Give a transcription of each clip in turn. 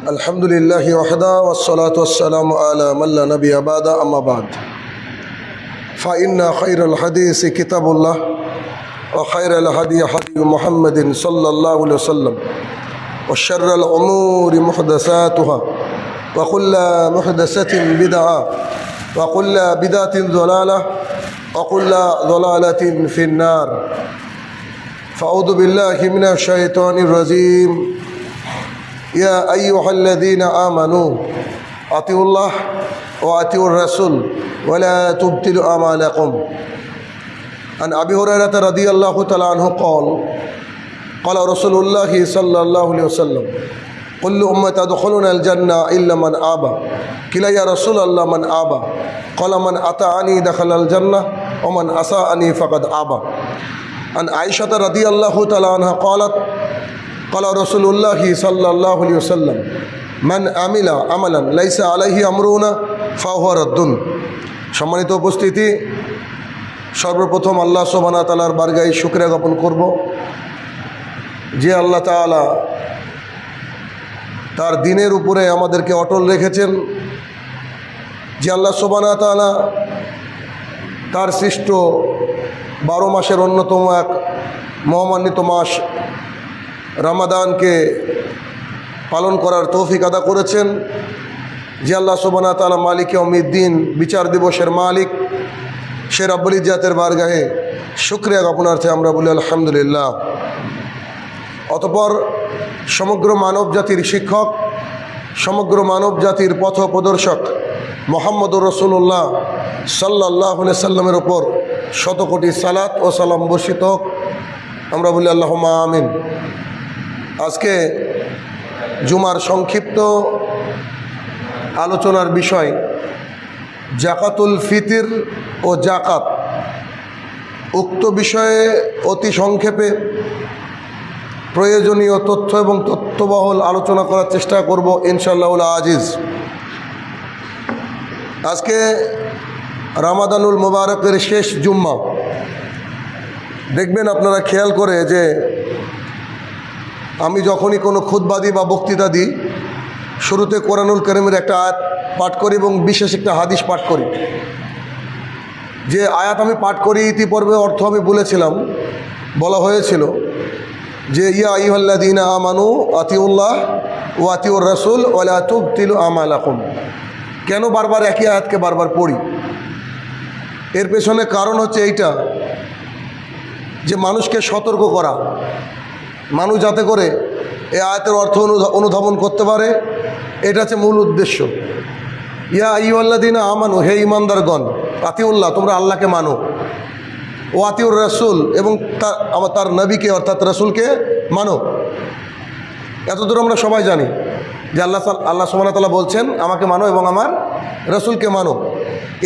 الحمد لله وحده والصلاة والسلام على من لا نبي بعد أما بعد فإن خير الحديث كتاب الله وخير الهدي هدي محمد صلى الله عليه وسلم وشر الأمور محدثاتها وكل محدثة بدعة وكل بدعة ضلالة وكل ضلالة في النار فأعوذ بالله من الشيطان الرجيم يا أيها الذين آمنوا أطيعوا الله وأطيعوا الرسول ولا تبطلوا أعمالكم عن أبي هريرة رضي الله تعالى عنه قال رسول الله صلى الله عليه وسلم كل أمة تدخلون الجنة إلا من أبى قيل يا رسول الله من أبى قال من أطاعني دخل الجنة ومن عصاني فقد أبى عن عائشة رضي الله تعالى عنها قالت قال رسول الله صلى الله عليه وسلم من عمل عملا ليس عليه أمرنا فهو رد সম্মানিত উপস্থিতি, সর্বপ্রথম আল্লাহ সুবহানাহু ওয়া তাআলার বারগাহে শুকরিয়া জ্ঞাপন করব যে আল্লাহ তাআলা তার দ্বীনের উপরে আমাদেরকে অটল রেখেছেন, যে আল্লাহ সুবহানাহু ওয়া তাআলা তার সৃষ্ট 12 মাসের অন্যতম এক মহামান্বিত মাস রমাদানকে পালন করার তৌফিক আদা করেছেন। যে আল্লাহ সুবহানাহু ওয়া তাআলা মালিক ইয়াউমিদ্দিন, বিচার দিবসের মালিক, সে রব্বুল ইজ্জাতের বারগাহে শুকরিয়া জ্ঞাপনার্থে আমরা বলি আলহামদুলিল্লাহ। অতঃপর সমগ্র মানব জাতির শিক্ষক, সমগ্র মানব জাতির পথ প্রদর্শক মুহাম্মদুর রাসূলুল্লাহ সাল্লাল্লাহু আলাইহি সাল্লামের উপর শত কোটি সালাত ও সালাম বর্ষিত হোক, আমরা বলি আল্লাহুম্মা আমিন। আজকে জুমার সংক্ষিপ্ত আলোচনার বিষয় জাকাতুল ফিতর ও জাকাত। উক্ত বিষয়ে অতি সংক্ষেপে প্রয়োজনীয় তথ্য এবং তথ্যবহুল আলোচনা করার চেষ্টা করব ইনশাআল্লাহুল আজিজ। আজকে রমাদানুল মুবারকের শেষ জুম্মা। দেখবেন আপনারা খেয়াল করে যে আমি যখনই কোনো খুতবা দিই বা বক্তৃতা দিই, শুরুতে কোরআনুল কারীমের একটা আয়াত পাঠ করি এবং বিশেষ একটা হাদিস পাঠ করি। যে আয়াত আমি পাঠ করি ইতিপূর্বে অর্থ আমি বলেছিলাম, বলা হয়েছিল যে ইয়া আইয়ুহাল্লাযীনা আমানু আতিউল্লাহ ওয়া আতিউর রাসূল ওয়া লা তুবতিলু আমালাকুম। কেন বারবার একই আয়াতকে বারবার পড়ি? এর পেছনে কারণ হচ্ছে এইটা যে মানুষকে সতর্ক করা, মানুষ যাতে করে এই আয়াতের অর্থ অনুধাবন করতে পারে, এটা হচ্ছে মূল উদ্দেশ্য। ইয়া আইয়ুহাল্লাযীনা আমানু, হে ঈমানদারগণ, আতিউল্লাহ, তোমরা আল্লাহকে মানো, ও আতিউর রাসূল, এবং তার নবীকে অর্থাৎ রাসূলকে মানো। এতদূর আমরা সবাই জানি যে আল্লাহ সুবহানাহু ওয়া তাআলা বলছেন আমাকে মানো এবং আমার রাসূলকে মানো।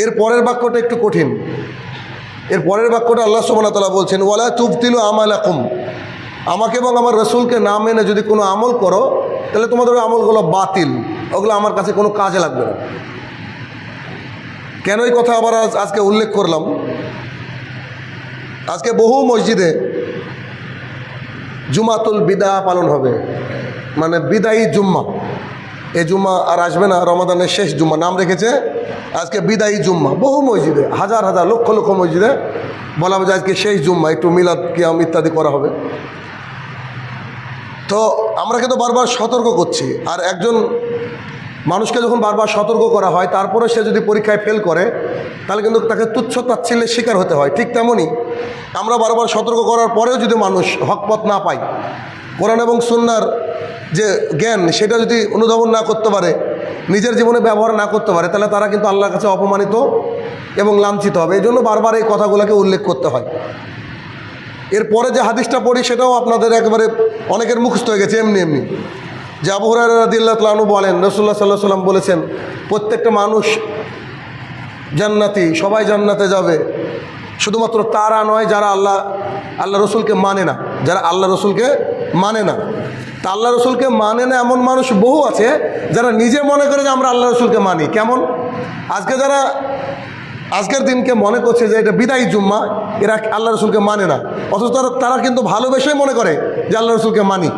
এর পরের বাক্যটা একটু কঠিন। এর পরের বাক্যটা আল্লাহ সুবহানাহু ওয়া তাআলা বলছেন ওয়ালা তুবতিলু আমালাকুম, আমাকে এবং আমার রাসূলকে না মেনে যদি কোনো আমল করো তাহলে তোমাদের ওই আমলগুলো বাতিল, ওগুলো আমার কাছে কোনো কাজে লাগবে না। কেন এই কথা আবার আজকে উল্লেখ করলাম? আজকে বহু মসজিদে জুমাতুল বিদা পালন হবে, মানে বিদায়ী জুম্মা। এই জুম্মা আর আসবে না, রমাদানের শেষ জুম্মা নাম রেখেছে আজকে বিদায়ী জুম্মা। বহু মসজিদে, হাজার হাজার লক্ষ লক্ষ মসজিদে বলা হবে যে আজকে শেষ জুম্মা, একটু মিলাদ কিয়াম ইত্যাদি করা হবে। তো আমরা কিন্তু বারবার সতর্ক করছি, আর একজন মানুষকে যখন বারবার সতর্ক করা হয় তারপরে সে যদি পরীক্ষায় ফেল করে তাহলে কিন্তু তাকে তুচ্ছ তাচ্ছিল্যের শিকার হতে হয়। ঠিক তেমনই আমরা বারবার সতর্ক করার পরেও যদি মানুষ হকপথ না পায়, কোরআন এবং সুন্নাহর যে জ্ঞান সেটা যদি অনুধাবন না করতে পারে, নিজের জীবনে ব্যবহার না করতে পারে, তাহলে তারা কিন্তু আল্লাহর কাছে অপমানিত এবং লাঞ্ছিত হবে। এই জন্য বারবার এই কথাগুলোকে উল্লেখ করতে হয়। এরপরে যে হাদিসটা পড়ি সেটাও আপনাদের একেবারে অনেকের মুখস্থ হয়ে গেছে এমনি এমনি। যে আবু হুরায়রা রাদিয়াল্লাহু তাআলা আনহু বলেন রাসূলুল্লাহ সাল্লাল্লাহু আলাইহি ওয়াসাল্লাম বলেছেন প্রত্যেকটা মানুষ জান্নাতি, সবাই জান্নাতে যাবে, শুধুমাত্র তারা নয় যারা আল্লাহ রসুলকে মানে না, যারা আল্লাহ রসুলকে মানে না। তা আল্লাহ রসুলকে মানে না এমন মানুষ বহু আছে যারা নিজে মনে করে যে আমরা আল্লাহ রসুলকে মানি। কেমন? আজকের দিনকে মনে করছে যে এটা বিদায়ী জুম্মা, এরা আল্লাহ রসুলকে মানে না, অথচ তারা কিন্তু ভালোবেসেই মনে করে যে আল্লাহ রসুলকে মানি।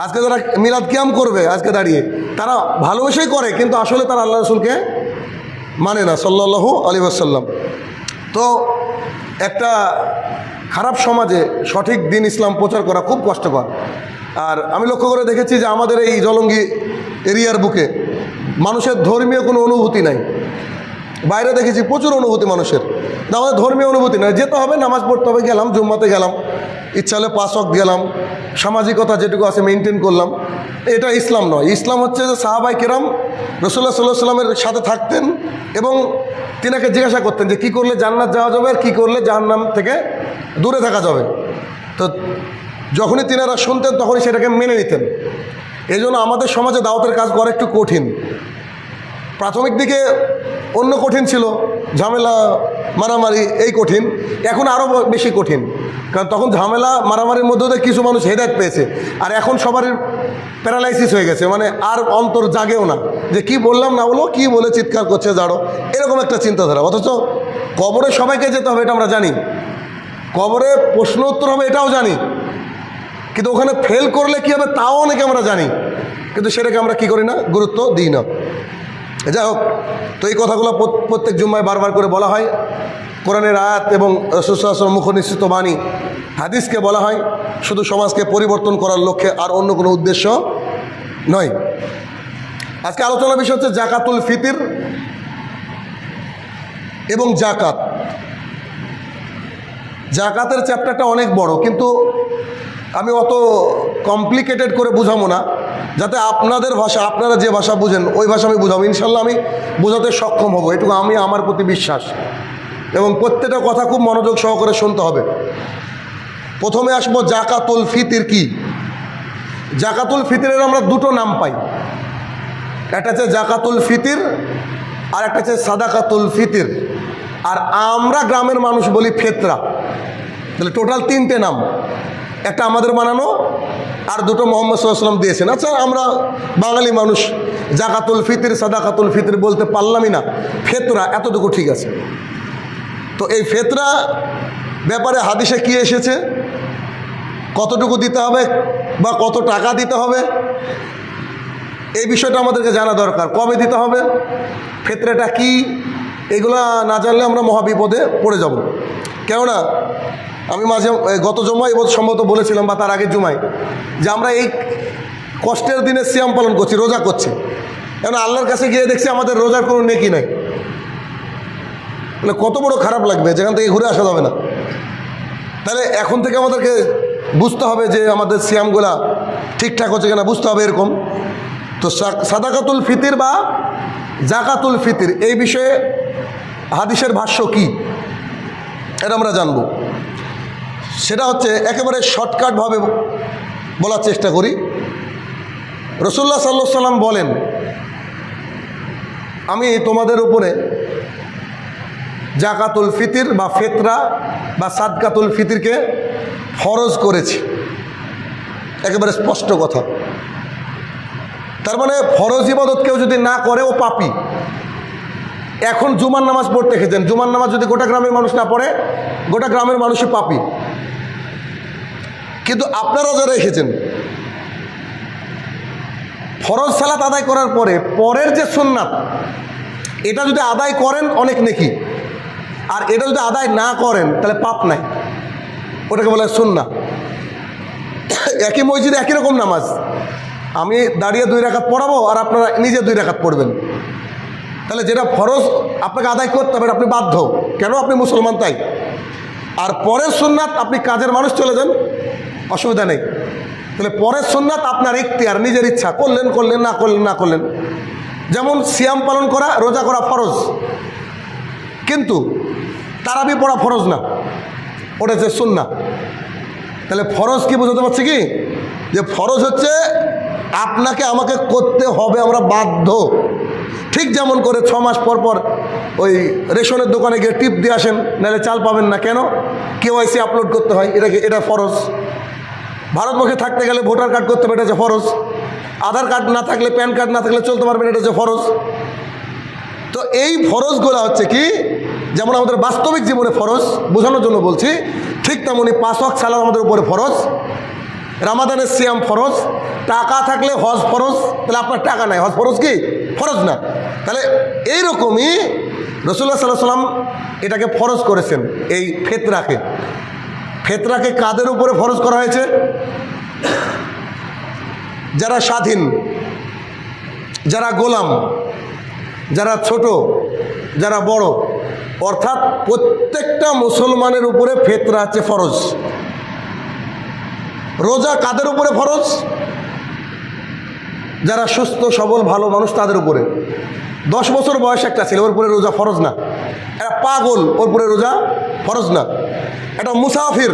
আজকে যারা মিলাদ কিয়াম করবে আজকে দাঁড়িয়ে, তারা ভালোবেসেই করে, কিন্তু আসলে তারা আল্লাহ রসুলকে মানে না সাল্লাল্লাহু আলাইহি ওয়াসাল্লাম। তো একটা খারাপ সমাজে সঠিক দিন ইসলাম প্রচার করা খুব কষ্টকর। আর আমি লক্ষ্য করে দেখেছি যে আমাদের এই জলঙ্গি এরিয়ার বুকে মানুষের ধর্মীয় কোনো অনুভূতি নাই। বাইরে দেখেছি প্রচুর অনুভূতি মানুষের, না আমাদের ধর্মীয় অনুভূতি নয়। যেতে হবে, নামাজ পড়তে হবে, গেলাম, জুম্মাতে গেলাম, ইচ্ছা হলে 5 ওয়াক্ত গেলাম, সামাজিকতা যেটুকু আছে মেনটেন করলাম। এটা ইসলাম নয়। ইসলাম হচ্ছে যে সাহাবায়ে কেরাম রাসূলুল্লাহ সাল্লাল্লাহু আলাইহি সাল্লামের সাথে থাকতেন এবং তিনাকে জিজ্ঞাসা করতেন যে কী করলে জান্নাত যাওয়া যাবে আর কী করলে জাহান্নাম থেকে দূরে থাকা যাবে। তো যখনই তিনারা শুনতেন তখনই সেটাকে মেনে নিতেন। এই জন্য আমাদের সমাজে দাওয়াতের কাজ করা একটু কঠিন। প্রাথমিক দিকে অন্য কঠিন ছিল, ঝামেলা মারামারি এই কঠিন, এখন আরও বেশি কঠিন। কারণ তখন ঝামেলা মারামারির মধ্যে দিয়ে কিছু মানুষ হেদায়েত পেয়েছে, আর এখন সবারই প্যারালাইসিস হয়ে গেছে, মানে আর অন্তর জাগেও না যে কি বললাম না বলো, কি বলে চিৎকার করছে জাড়ো, এরকম একটা চিন্তাধারা। অথচ কবরে সবাইকে যেতে হবে এটা আমরা জানি, কবরে প্রশ্ন উত্তর হবে এটাও জানি, কিন্তু ওখানে ফেল করলে কী হবে তাও অনেকে আমরা জানি, কিন্তু সেটাকে আমরা কি করি না, গুরুত্ব দিই না। যাই হোক, তো এই কথাগুলো প্রত্যেক জুম্মায় বারবার করে বলা হয়। কোরআনের আয়াত এবং রাসূল সাল্লাল্লাহু আলাইহি ওয়াসাল্লাম মুখনিসৃত বাণী হাদিসকে বলা হয় শুধু সমাজকে পরিবর্তন করার লক্ষ্যে, আর অন্য কোনো উদ্দেশ্য নয়। আজকে আলোচনার বিষয় হচ্ছে জাকাতুল ফিতর এবং জাকাত। জাকাতের চ্যাপ্টারটা অনেক বড়, কিন্তু আমি অত কমপ্লিকেটেড করে বুঝাবো না, যাতে আপনাদের ভাষা, আপনারা যে ভাষা বুঝেন ওই ভাষা আমি বুঝাবো। ইনশাল্লাহ আমি বোঝাতে সক্ষম হব, এটুকু আমি আমার প্রতি বিশ্বাস। এবং প্রত্যেকটা কথা খুব মনোযোগ সহকারে শুনতে হবে। প্রথমে আসবো জাকাতুল ফিতর কি। জাকাতুল ফিতরের আমরা দুটো নাম পাই, একটা হচ্ছে জাকাতুল ফিতর আর একটা হচ্ছে সাদাকাতুল ফিতর, আর আমরা গ্রামের মানুষ বলি ফেতরা। তাহলে টোটাল 3টে নাম, একটা আমাদের বানানো আর দুটো মুহাম্মদ সাল্লাল্লাহু আলাইহি ওয়াসাল্লাম দিয়েছেন। আচ্ছা, আমরা বাঙালি মানুষ জাকাতুল ফিতর সাদাকাতুল ফিতর বলতে পারলামই না, ফেতরা এতটুকু ঠিক আছে। তো এই ফেতরা ব্যাপারে হাদিসে কি এসেছে, কতটুকু দিতে হবে বা কত টাকা দিতে হবে, এই বিষয়টা আমাদেরকে জানা দরকার। কবে দিতে হবে, ফেতরাটা কি, এগুলা না জানলে আমরা মহাবিপদে পড়ে যাব। কেননা আমি গত জুমায় এবছর সম্ভবত বলেছিলাম বা তার আগের জুমায় যে আমরা এই কষ্টের দিনে সিয়াম পালন করছি, রোজা করছি, কেন আল্লাহর কাছে গিয়ে দেখছি আমাদের রোজার কোনো নেকি নাই। মানে কত বড় খারাপ লাগবে, যেখান থেকে ঘুরে আসা যাবে না। তাহলে এখন থেকে আমাদেরকে বুঝতে হবে যে আমাদের সিয়ামগুলা ঠিকঠাক হচ্ছে কিনা, বুঝতে হবে এরকম। তো সাদাকাতুল ফিতর বা জাকাতুল ফিতর এই বিষয়ে হাদিসের ভাষ্য কি এটা আমরা জানব। সেটা হচ্ছে একেবারে শর্টকাটভাবে বলার চেষ্টা করি। রাসূলুল্লাহ সাল্লাল্লাহু আলাইহি ওয়াসাল্লাম বলেন, আমি তোমাদের উপরে জাকাতুল ফিতর বা ফেতরা বা সাদকাতুল ফিতরকে ফরজ করেছি। একেবারে স্পষ্ট কথা। তার মানে ফরজ ইবাদত কেউ যদি না করে ও পাপী। এখন জুমার নামাজ পড়তে এসেছেন, জুমার নামাজ যদি গোটা গ্রামের মানুষ না পড়ে, গোটা গ্রামের মানুষই পাপী। কিন্তু আপনারা যারা এসেছেন ফরজ সালাত আদায় করার পরে পরের যে সুন্নাত, এটা যদি আদায় করেন অনেক নেকি, আর এটা যদি আদায় না করেন তাহলে পাপ নাই, ওটাকে বলে সুন্নাহ। একই মসজিদে একই রকম নামাজ, আমি দাঁড়িয়ে 2 রাকাত পড়াবো আর আপনারা নিজে 2 রাকাত পড়বেন, তাহলে যেটা ফরজ আপনাকে আদায় করতে হবে আপনি বাধ্য, কেন আপনি মুসলমান তাই। আর পরের সুন্নাত আপনি কাজের মানুষ চলে যান, অসুবিধা নেই। তাহলে পরের সুন্নাত আপনার ইখতিয়ার, নিজের ইচ্ছা, করলেন করলেন, না করলেন না করলেন। যেমন সিয়াম পালন করা, রোজা করা ফরজ, কিন্তু তারাবি পড়া ফরজ না, ওটা হচ্ছে সুন্নাহ। তাহলে ফরজ কি বোঝাতে পারছি কি, যে ফরজ হচ্ছে আপনাকে আমাকে করতে হবে, আমরা বাধ্য। ঠিক যেমন করে 6 মাস পর পর ওই রেশনের দোকানে গিয়ে টিপ দিয়ে আসেন, নাহলে চাল পাবেন না, কেন, KYC আপলোড করতে হয়, এটা ফরজ। ভারতবর্ষে থাকতে গেলে ভোটার কার্ড করতে হবে, এটা হচ্ছে ফরজ। আধার কার্ড না থাকলে, প্যান কার্ড না থাকলে চলতে পারবেন, এটা হচ্ছে ফরজ। তো এই ফরজগুলো হচ্ছে কি, যেমন আমাদের বাস্তবিক জীবনে ফরজ বোঝানোর জন্য বলছি, ঠিক তেমনই 5 ওয়াক্ত সালাত আমাদের উপরে ফরজ রামাদানের সিয়াম ফরজ, টাকা থাকলে হজ ফরজ, তাহলে আপনার টাকা নাই, হজ ফরজ কি? ফরজ না। তাহলে এইরকমই রাসূলুল্লাহ সাল্লাল্লাহু আলাইহি ওয়াসাল্লাম এটাকে ফরজ করেছেন। এই ফিতরাকে কাদের উপরে ফরজ করা হয়েছে? যারা স্বাধীন, যারা গোলাম, যারা ছোট, যারা বড়, অর্থাৎ প্রত্যেকটা মুসলমানের উপরে ফিতরা হচ্ছে ফরজ। রোজা কাদের উপরে ফরজ? যারা সুস্থ সবল ভালো মানুষ তাদের উপরে। 10 বছর বয়স একটা ছেলে, ওর উপরে রোজা ফরজ না। একটা পাগল, ওর উপরে রোজা ফরজ না। একটা মুসাফির,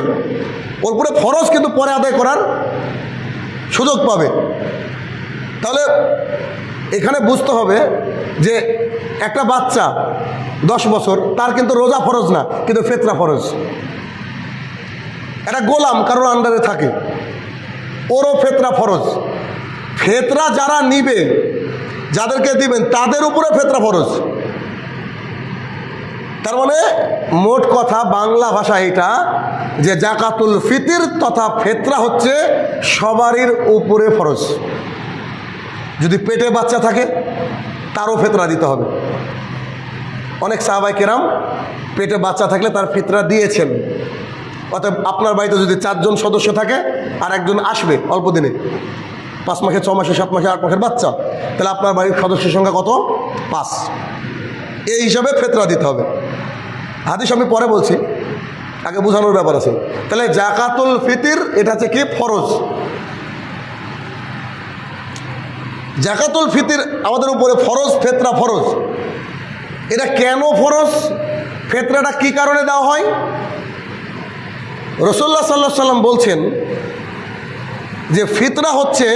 ওর উপরে ফরজ, কিন্তু পরে আদায় করার সুযোগ পাবে। তাহলে এখানে বুঝতে হবে যে একটা বাচ্চা 10 বছর, তার কিন্তু রোজা ফরজ না, কিন্তু ফিতরা ফরজ। একটা গোলাম কারোর আন্ডারে থাকে, ওরও ফিতরা ফরজ। ফিতরা যারা নিবে, যাদেরকে দিবেন, তাদের উপরে ফিতরা ফরজ। তার মানে মোট কথা বাংলা ভাষা এটা যে জাকাতুল ফিতর তথা ফিতরা হচ্ছে সবারই উপরে ফরজ। যদি পেটে বাচ্চা থাকে তারও ফিতরা দিতে হবে। অনেক সাহাবায়ে কেরাম পেটে বাচ্চা থাকলে তার ফিতরা দিয়েছেন। অর্থাৎ আপনার বাড়িতে যদি 4 জন সদস্য থাকে আর একজন আসবে অল্প দিনে, 5 মাসে, 6 মাসে, 7 মাসে, 8 মাসের বাচ্চা, তাহলে আপনার বাড়ির সদস্যের সংখ্যা কত? 5। এই হিসাবে ফিতরা দিতে হবে। হাদিস আমি পরে বলছি, আগে বোঝানোর ব্যাপার আছে। তাহলে জাকাতুল ফিতর এটা হচ্ছে কি? ফরজ। জাকাতুল ফিতর আমাদের উপরে ফরজ, ফিতরা ফরজ। এটা কেন ফরজ? ফিতরাটা কি কারণে দেওয়া হয়? রাসূলুল্লাহ সাল্লাল্লাহু আলাইহি ওয়াসাল্লাম বলছেন যে ফিতরা হচ্ছে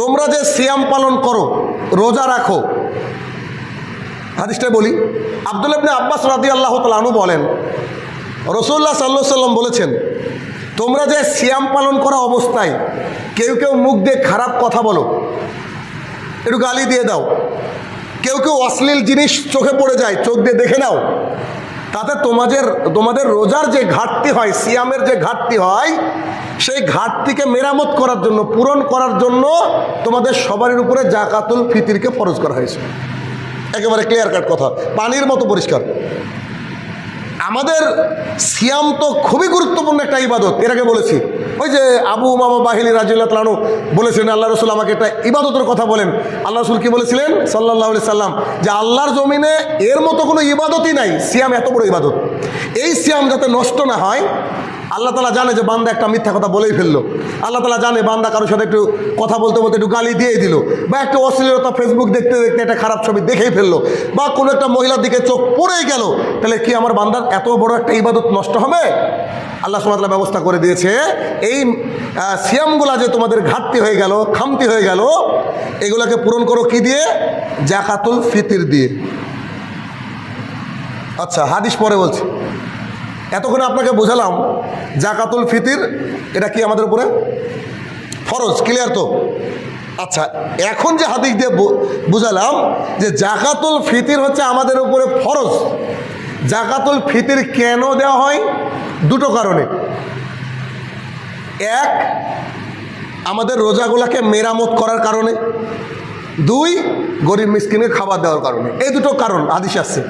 তোমরা যে সিয়াম পালন করো, রোজা রাখো। হাদিসটা বলি, আব্দুল্লাহ ইবনে আব্বাস রাদিয়াল্লাহু তাআলা আনহু বলেন, রাসূলুল্লাহ সাল্লাল্লাহু আলাইহি ওয়াসাল্লাম বলেছেন, তোমরা যে সিয়াম পালন করা অবস্থায় কেউ কেউ মুখ দিয়ে খারাপ কথা বলো, একটু গালি দিয়ে দাও, কেউ কেউ অশ্লীল জিনিস চোখে পড়ে যায়, চোখ দিয়ে দেখে নাও, তাতে তোমাদের রোজার যে ঘাটতি হয়, সিয়ামের যে ঘাটতি হয়, সেই ঘাটতিকে মেরামত করার জন্য, পূরণ করার জন্য তোমাদের সবারই উপরে জাকাতুল ফিতরকে ফরজ করা হয়েছে। একেবারে ক্লিয়ার কাট কথা, পানির মতো পরিষ্কার। আমাদের সিয়াম তো খুবই গুরুত্বপূর্ণ একটা ইবাদত। এর আগে বলেছি, ওই যে আবু উমামা বাহিনী রাদিয়াল্লাহু তাআলা আনহু বলেছেন, আল্লাহ রাসূল আমাকে একটা ইবাদতের কথা বলেন। আল্লাহ রাসূল কি বলেছিলেন সাল্লাল্লাহু আলাইহি সাল্লাম, যে আল্লাহর জমিনে এর মতো কোনো ইবাদতই নাই। সিয়াম এত বড় ইবাদত, এই সিয়াম যাতে নষ্ট না হয়। আল্লাহ তাআলা জানে যে বান্দা একটা মিথ্যা কথা বলেই ফেললো, আল্লাহ তাআলা জানে বান্দা কারোর সাথে একটু কথা বলতে বলতে একটু গালি দিয়েই দিল, বা একটা অশ্লীলতা ফেসবুক দেখতে দেখতে একটা খারাপ ছবি দেখেই ফেললো, বা কোনো একটা মহিলার দিকে চোখ পড়েই গেল, তাহলে কি আমার বান্দার এত বড় একটা ইবাদত নষ্ট হবে? আল্লাহ সুবহানাহু ওয়া তাআলা ব্যবস্থা করে দিয়েছে, এই সিয়ামগুলা যে তোমাদের ঘাটতি হয়ে গেল, খামতি হয়ে গেল, এগুলাকে পূরণ করো কি দিয়ে? জাকাতুল ফিতর দিয়ে। আচ্ছা, হাদিস পরে বলছি। এতক্ষণ আপনাকে বোঝালাম জাকাতুল ফিতর এটা কি আমাদের উপরে ফরজ, ক্লিয়ার তো? আচ্ছা, এখন যে হাদিস দিয়ে বুঝালাম যে জাকাতুল ফিতর হচ্ছে আমাদের উপরে ফরজ, জাকাতুল ফিতর কেন দেওয়া হয়? 2টো কারণে। এক, আমাদের রোজাগুলাকে মেরামত করার কারণে। 2, গরিব মিসকিনের খাবার দেওয়ার কারণে। এই 2টো কারণ হাদিস আসছে।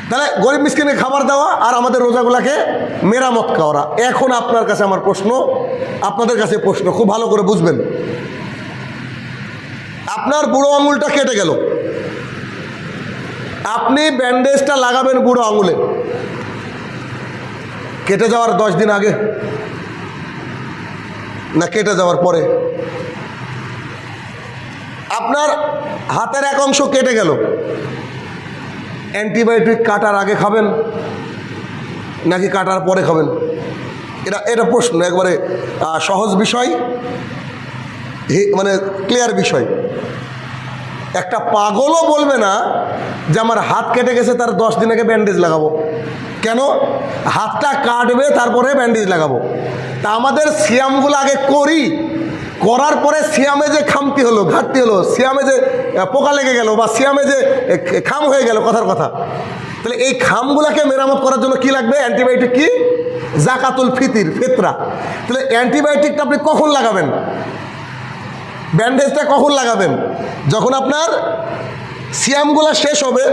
তাহলে গরিব মিসকিনের খাবার দেওয়া আর আমাদের রোজাগুলাকে মেরামত করা। এখন আপনার কাছে আমার প্রশ্ন, আপনাদের কাছে প্রশ্ন, খুব ভালো করে বুঝবেন। আপনার বুড়ো আঙুলটা কেটে গেল, আপনি ব্যান্ডেজটা লাগাবেন বুড়ো আঙুলে, কেটে যাওয়ার 10 দিন আগে না কেটে যাওয়ার পরে? আপনার হাতের এক অংশ কেটে গেল, অ্যান্টিবায়োটিক কাটার আগে খাবেন নাকি কাটার পরে খাবেন? এটা প্রশ্ন, একবারে সহজ বিষয়, মানে ক্লিয়ার বিষয়। একটা পাগলও বলবে না যে আমার হাত কেটে গেছে তার 10 দিন আগে ব্যান্ডেজ লাগাবো। কেন? হাতটা কাটবে তারপরে ব্যান্ডেজ লাগাবো। তা আমাদের সিয়ামগুলো আগে করি, করার পরে সিয়ামে যে খামতি হলো, ঘাটতি হলো, সিয়ামে যে পোকা লেগে গেল, বা সিয়ামে যে খাম হয়ে গেল, কথার কথা, তাহলে এই খামগুলাকে মেরামত করার জন্য কি লাগবে? অ্যান্টিবায়োটিক কি জাকাতুল ফিতরা। তাহলে অ্যান্টিবায়োটিকটা আপনি কখন লাগাবেন? ব্যান্ডেজটা কখন লাগাবেন? যখন আপনার সিয়ামগুলো শেষ হবে।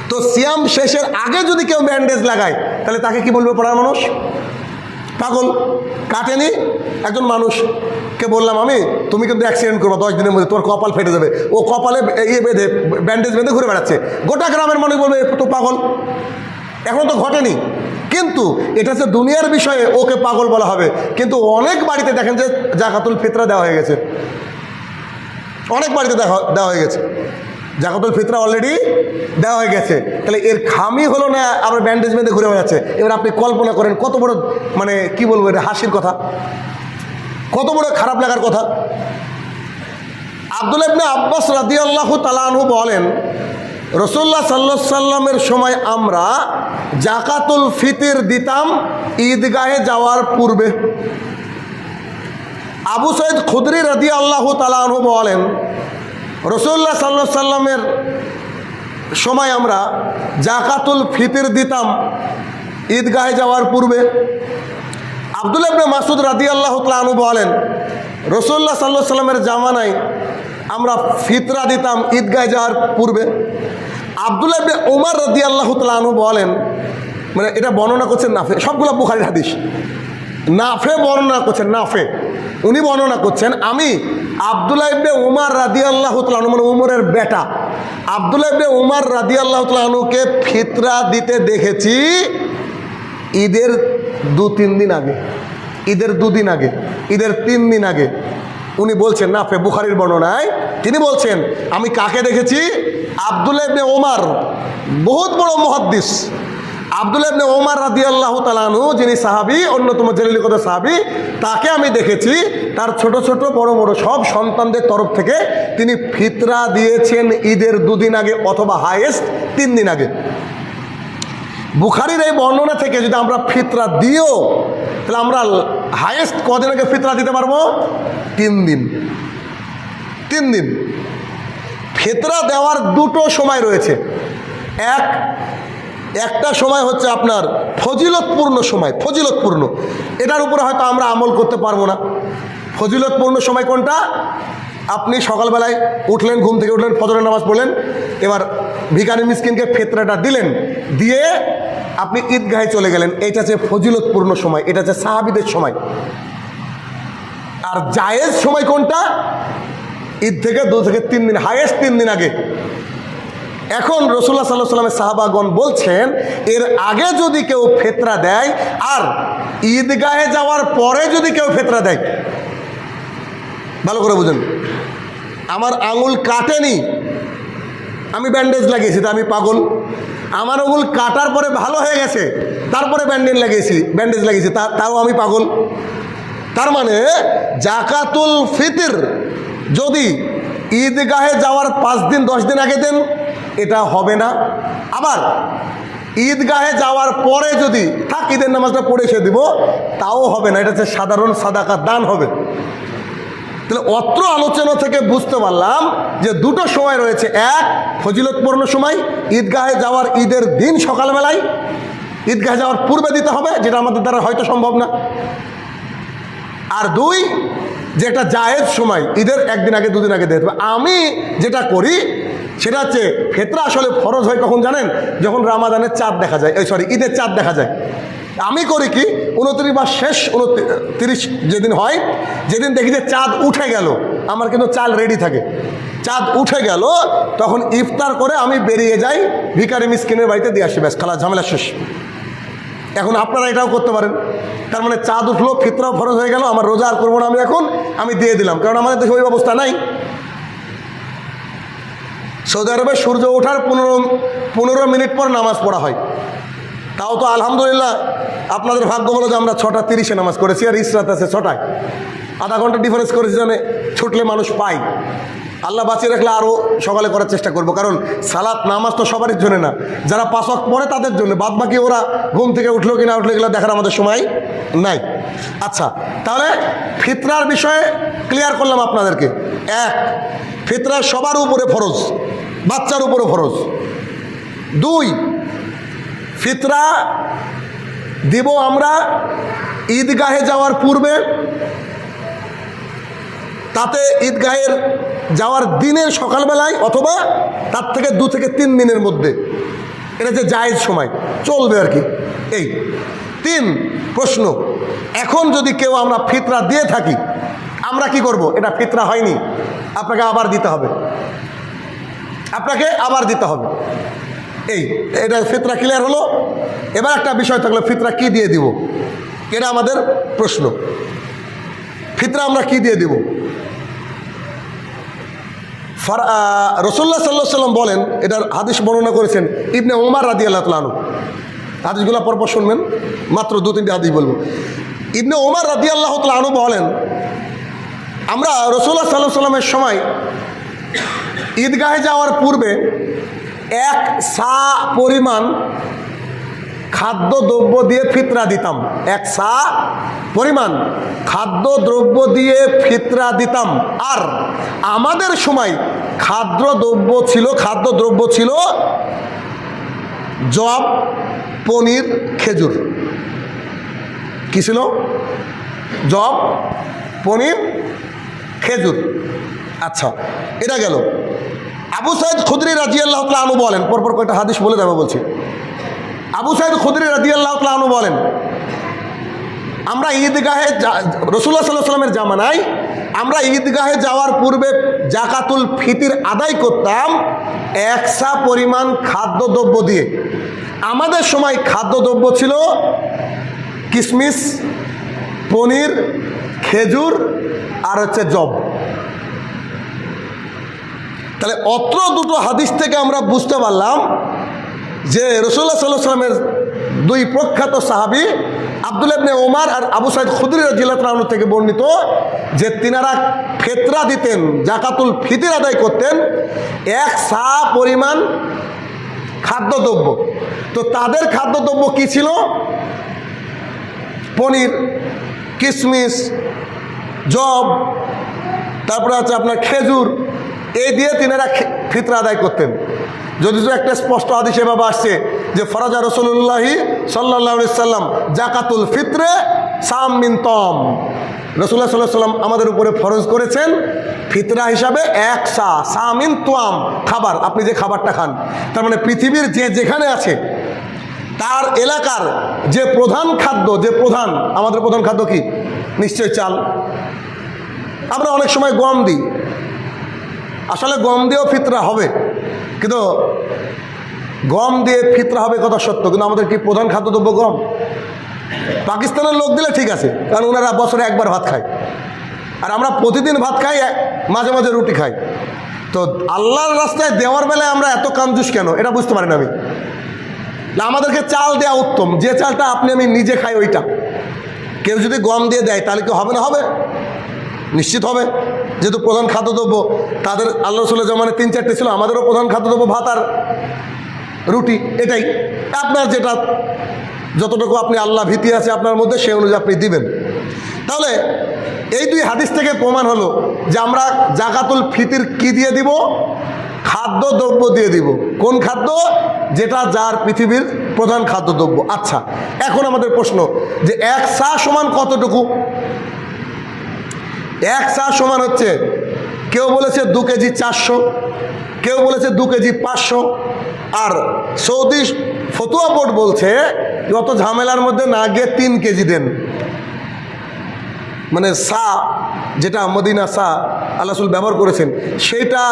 তো সিয়াম শেষের আগে যদি কেউ ব্যান্ডেজ লাগায় তাহলে তাকে কি বলবে পাড়ার মানুষ? পাগল। কাটেনি একজন মানুষকে বললাম আমি, তুমি কিন্তু অ্যাক্সিডেন্ট করবো 10 দিনের মধ্যে, তোমার কপাল ফেটে যাবে। ও কপালে বেঁধে ব্যান্ডেজ বেঁধে ঘুরে বেড়াচ্ছে, গোটা গ্রামের মানুষ বলবে তো পাগল। এখন তো ঘটেনি, কিন্তু এটা হচ্ছে দুনিয়ার বিষয়ে ওকে পাগল বলা হবে। কিন্তু অনেক বাড়িতে দেখেন যে জাকাতুল ফিতরা দেওয়া হয়ে গেছে, অনেক বাড়িতে দেওয়া হয়ে গেছে, জাকাতুল ফিতরা অলরেডি দেওয়া হয়ে গেছে। তাহলে এর খামি হলো না আবার ব্যান্ডেজ বেঁধে ঘুরে বেড়াচ্ছে। এবার আপনি কল্পনা করেন কত বড়, মানে কি বলবো, এটা হাসির কথা, কত বড় খারাপ লাগার কথা। আব্দুল্লাহ ইবনে আব্বাস রাদিয়াল্লাহু তাআলা আনহু বলেন, রাসূলুল্লাহ সাল্লাল্লাহু আলাইহি সাল্লামের সময় আমরা জাকাতুল ফিতর দিতাম ঈদগাহে যাওয়ার পূর্বে। আবু সাঈদ খুদরি রাদিয়াল্লাহু তাআলা আনহু বলেন, রাসূলুল্লাহ সাল্লাল্লাহু আলাইহি সাল্লামের সময় আমরা জাকাতুল ফিতর দিতাম ঈদগাহে যাওয়ার পূর্বে। আব্দুল্লাহ ইবনে মাসউদ রাদিয়াল্লাহু তাআলা আনহু বলেন, রাসূলুল্লাহ সাল্লাল্লাহু আলাইহি সাল্লামের জামানায় আমরা ফিতরা দিতাম ঈদগাহে যাওয়ার পূর্বে। আব্দুল্লাহ ইবনে উমর রাদিয়াল্লাহু তাআলা আনহু বলেন, মানে এটা বর্ণনা করছেন নাফে, সবগুলো বুখারীর হাদিস, নাফে বর্ণনা করছেন, নাফে উনি বর্ণনা করছেন, আমি আব্দুল্লাহ ইবনে উমর রাদিয়াল্লাহু তাআলা আনহু, মানে উমরের বেটা আব্দুল্লাহ ইবনে উমর রাদিয়াল্লাহু তাআলা আনহুকে ফিতরা দিতে দেখেছি ঈদের 2-3 দিন আগে, ঈদের 2 দিন আগে, ঈদের 3 দিন আগে। উনি বলছেন নাফে, বুখারীর বর্ণনায় তিনি বলছেন, আমি কাকে দেখেছি? আব্দুল্লাহ ইবনে উমর, বহুত বড় মুহাদ্দিস আব্দুল্লাহ ইবনে উমর রাদিয়াল্লাহু তাআলা আনহু, যিনি সাহাবী, অন্যতম জলিল সাহাবী, তাকে আমি দেখেছি তার ছোট ছোট বড় বড় সব সন্তানদের তরফ থেকে তিনি ফিতরা দিয়েছেন ঈদের 2 দিন আগে অথবা হাইয়েস্ট 3 দিন আগে। বুখারীর এই বর্ণনা থেকে যদি আমরা ফিতরা দিও তাহলে আমরা হাইয়েস্ট কদিন আগে ফিতরা দিতে পারবো? 3 দিন। 3 দিন। ফিতরা দেওয়ার 2টো সময় রয়েছে। একটা সময় হচ্ছে আপনার ফজিলতপূর্ণ সময়, ফজিলতপূর্ণ, এটার উপরে হয়তো আমরা আমল করতে পারবো না। ফজিলতপূর্ণ সময় কোনটা? আপনি সকালবেলায় উঠলেন, ঘুম থেকে উঠলেন, ফজরের নামাজ পড়লেন, এবার ভিখারি মিসকিনকে ফিতরাটা দিলেন, দিয়ে আপনি ঈদগাহে চলে গেলেন, এটা হচ্ছে ফজিলতপূর্ণ সময়, এটা হচ্ছে সাহাবীদের সময়। আর জায়েজ সময় কোনটা? ঈদ থেকে 2 থেকে 3 দিন, হাইয়েস্ট 3 দিন আগে। এখন রাসূলুল্লাহ সাল্লাল্লাহু আলাইহি ওয়াসাল্লামের সাহাবাগণ বলছেন, এর আগে যদি কেউ ফিতরা দেয় আর ঈদগাহে যাওয়ার পরে যদি কেউ ফিতরা দেয়, ভালো করে বুঝুন, আমার আঙুল কাটেনি, আমি ব্যান্ডেজ লাগিয়েছি, তা আমি পাগল? আমার আঙুল কাটার পরে ভালো হয়ে গেছে, তারপরে ব্যান্ডেজ লাগিয়েছি, তাও আমি পাগল? তার মানে জাকাতুল ফিতর যদি ঈদগাহে যাওয়ার 5 দিন 10 দিন আগে দেন এটা হবে না। আবার ঈদগাহে যাওয়ার পরে যদি থাক ঈদের নামাজটা পড়ে এসে দিব, তাও হবে না, এটা হচ্ছে সাধারণ সাদাকা দান হবে। তাহলে অত্র আলোচনা থেকে বুঝতে পারলাম যে 2টো সময় রয়েছে। এক, ফজিলতপূর্ণ সময়, ঈদগাহে যাওয়ার ঈদের দিন সকালবেলায়, ঈদগাহে যাওয়ার পূর্বে দিতে হবে, যেটা আমাদের দ্বারা হয়তো সম্ভব না। আর 2, যেটা জায়েজ সময়, ঈদের 1 দিন আগে 2 দিন আগে দিতে হবে। আমি যেটা করি সেটা হচ্ছে ফিতরা আসলে ফরজ হয় কখন জানেন? যখন রামাদানের চাঁদ দেখা যায়, ঈদের চাঁদ দেখা যায়। আমি করি কি, 29 বা শেষ 29 যেদিন হয়, যেদিন দেখি যে চাঁদ উঠে গেল, আমার কিন্তু চাল রেডি থাকে, চাঁদ উঠে গেল তখন ইফতার করে আমি বেরিয়ে যাই, ভিখারি মিসকিনের বাড়িতে দিয়ে আসি, ব্যাস, খালা ঝামেলা শেষ। এখন আপনারা এটাও করতে পারেন। তার মানে চাঁদ উঠলো, ফিতরাও ফরজ হয়ে গেল, আমার রোজা আর করবো না আমি দিয়ে দিলাম, কারণ আমাদের দেশে ওই ব্যবস্থা নাই। সৌদি আরবে সূর্য ওঠার 15 মিনিট পর নামাজ পড়া হয়, তাও তো আলহামদুলিল্লাহ আপনাদের ভাগ্য হলো যে আমরা 6:30-এ নামাজ করেছি, আর ইসরাত আছে 6টায়, আধা ঘন্টা ডিফারেন্স করেছি, জানে ছুটলে মানুষ পায়। আল্লাহ বাঁচিয়ে রাখলে আরও সকালে করার চেষ্টা করব, কারণ সালাত নামাজ তো সবারই জন্য না, যারা 5 ওয়াক্ত পড়ে তাদের জন্য, বাদ বাকি ওরা ঘুম থেকে উঠলো কি না উঠলো এগুলো দেখার আমাদের সময় নাই। আচ্ছা, তাহলে ফিতরার বিষয়ে ক্লিয়ার করলাম আপনাদেরকে। 1, ফিতরা সবার উপরে ফরজ, বাচ্চার উপরে ফরজ। 2, ফিতরা দিব আমরা ঈদগাহে যাওয়ার পূর্বে, তাতে ঈদগাহের যাওয়ার দিনের সকালবেলায়, অথবা তার থেকে 2 থেকে 3 দিনের মধ্যে। এটা যে জায়েজ সময় চলবে আর কি। এই 3 প্রশ্ন। এখন যদি কেউ আমরা ফিতরা দিয়ে থাকি, আমরা কি করব? এটা ফিতরা হয়নি, আপনাকে আবার দিতে হবে, আপনাকে আবার দিতে হবে। এই এটা ফিতরা ক্লিয়ার হলো। এবার একটা বিষয় থাকলো, ফিতরা কি দিয়ে দিব? এটা আমাদের প্রশ্ন। ফিতরা আমরা কি দিয়ে দিব? রাসূলুল্লাহ সাল্লাল্লাহু আলাইহি ওয়াসাল্লাম বলেন, এটার হাদিস বর্ণনা করেছেন ইবনে ওমর রাদিয়াল্লাহু তাআলা আনহু। হাদিসগুলো পরপর শুনবেন, মাত্র 2-3টি হাদিস বলবো। ইবনে ওমর রাদিয়াল্লাহু তাআলা আনহু বলেন, আমরা রাসূলুল্লাহ সাল্লাল্লাহু আলাইহি ওয়াসাল্লামের সময় ঈদগাহে যাওয়ার পূর্বে 1 সা পরিমাণ খাদ্যদ্রব্য দিয়ে ফিতরা দিতাম। 1 সা পরিমাণ খাদ্যদ্রব্য দিয়ে ফিতরা দিতাম। আর আমাদের সময় খাদ্যদ্রব্য ছিল জব, পনির, খেজুর। কি ছিল? জব, পনির, খেজুর। আচ্ছা, এটা গেল। আবু সাঈদ খুদরি রাদিয়াল্লাহু তাআলা আনহু বলেন, পরপর কয়েকটা হাদিস বলে দেবো বলছি। আবু সাঈদ খুদরি রাদিয়াল্লাহু তাআলা আনহু বলেন, আমরা ঈদগাহে রাসূলুল্লাহ সাল্লাল্লাহু আলাইহি ওয়াসাল্লামের জামানায় আমরা ঈদগাহে যাওয়ার পূর্বে জাকাতুল ফিতর আদায় করতাম 1 সা পরিমাণ খাদ্যদ্রব্য দিয়ে। আমাদের সময় খাদ্যদ্রব্য ছিল কিশমিশ, পনির, খেজুর আর হচ্ছে জব। তাহলে অত্র দুটো হাদিস থেকে আমরা বুঝতে পারলাম যে রাসূলুল্লাহ সাল্লাল্লাহু আলাইহি ওয়াসাল্লামের 2 প্রখ্যাত সাহাবী আব্দুল্লাহ ইবনে ওমর আর আবু সাঈদ খুদরি রাদিয়াল্লাহু তাআলা থেকে বর্ণিত যে তিনারা ফিতরা দিতেন, জাকাতুল ফিতর আদায় করতেন 1 সা পরিমাণ খাদ্যদ্রব্য। তো তাদের খাদ্যদ্রব্য কি ছিল? পনির, কিশমিশ, জব, তারপরে আছে আপনার খেজুর। এই দিয়ে তিনারা ফিতরা আদায় করতেন। যদিও একটা স্পষ্ট হাদিস এভাবে আসছে যে ফরাজা রাসূলুল্লাহি সাল্লাল্লাহু আলাইহি সাল্লাম জাকাতুল ফিতরে সাম মিন তম। রাসূলুল্লাহ সাল্লাল্লাহু আলাইহি সাল্লাম আমাদের উপরে ফরজ করেছেন ফিতরা হিসাবে 1 সা, সামিন তোয়াম, খাবার। আপনি যে খাবারটা খান, তার মানে পৃথিবীর যে যেখানে আছে তার এলাকার যে প্রধান খাদ্য, আমাদের প্রধান খাদ্য কি? নিশ্চয় চাল। আমরা অনেক সময় গম দিই, আসলে গম দিয়েও ফিতরা হবে, কিন্তু গম দিয়ে ফিতরা হবে কথা সত্য, কিন্তু আমাদের কি প্রধান খাদ্যদ্রব্য গম? পাকিস্তানের লোক দিলে ঠিক আছে, কারণ ওনারা বছরে একবার ভাত খায়, আর আমরা প্রতিদিন ভাত খাই, মাঝে মাঝে রুটি খাই। তো আল্লাহর রাস্তায় দেওয়ার বেলায় আমরা এত কাঞ্জুস কেন, এটা বুঝতে পারি না আমি। আমাদেরকে চাল দেওয়া উত্তম, যে চালটা আপনি আমি নিজে খাই ওইটা। কেউ যদি গম দিয়ে দেয় তাহলে কি হবে না? হবে, নিশ্চিত হবে, যেহেতু প্রধান খাদ্যদ্রব্য তাদের। আল্লাহ রাসূলের জামানায় 3-4টে ছিল, আমাদেরও প্রধান খাদ্যদ্রব্য ভাত আর রুটি। এটাই আপনার যেটা যতটুকু আপনি আল্লাহ ভীতি আছে আপনার মধ্যে, সেই অনুযায়ী আপনি দিবেন। তাহলে এই 2 হাদিস থেকে প্রমাণ হলো যে আমরা জাকাতুল ফিতর কি দিয়ে দিব? খাদ্যদ্রব্য দিয়ে দিব। কোন খাদ্য? যেটা যার পৃথিবীর প্রধান খাদ্যদ্রব্য। আচ্ছা, এখন আমাদের প্রশ্ন যে 1 সা সমান কতটুকু? 1 সা সমান হচ্ছে, কেউ বলেছে 2 কেজি 400, কেউ বলেছে 2 কেজি 500, আর সৌদি ফতুয়া বোর্ড বলছে যত ঝামেলার মধ্যে না গিয়ে 3 কেজি দেন। মানে সা, যেটা মদিনা সা আল্লাহ রাসূল ব্যবহার করেছেন, সেইটা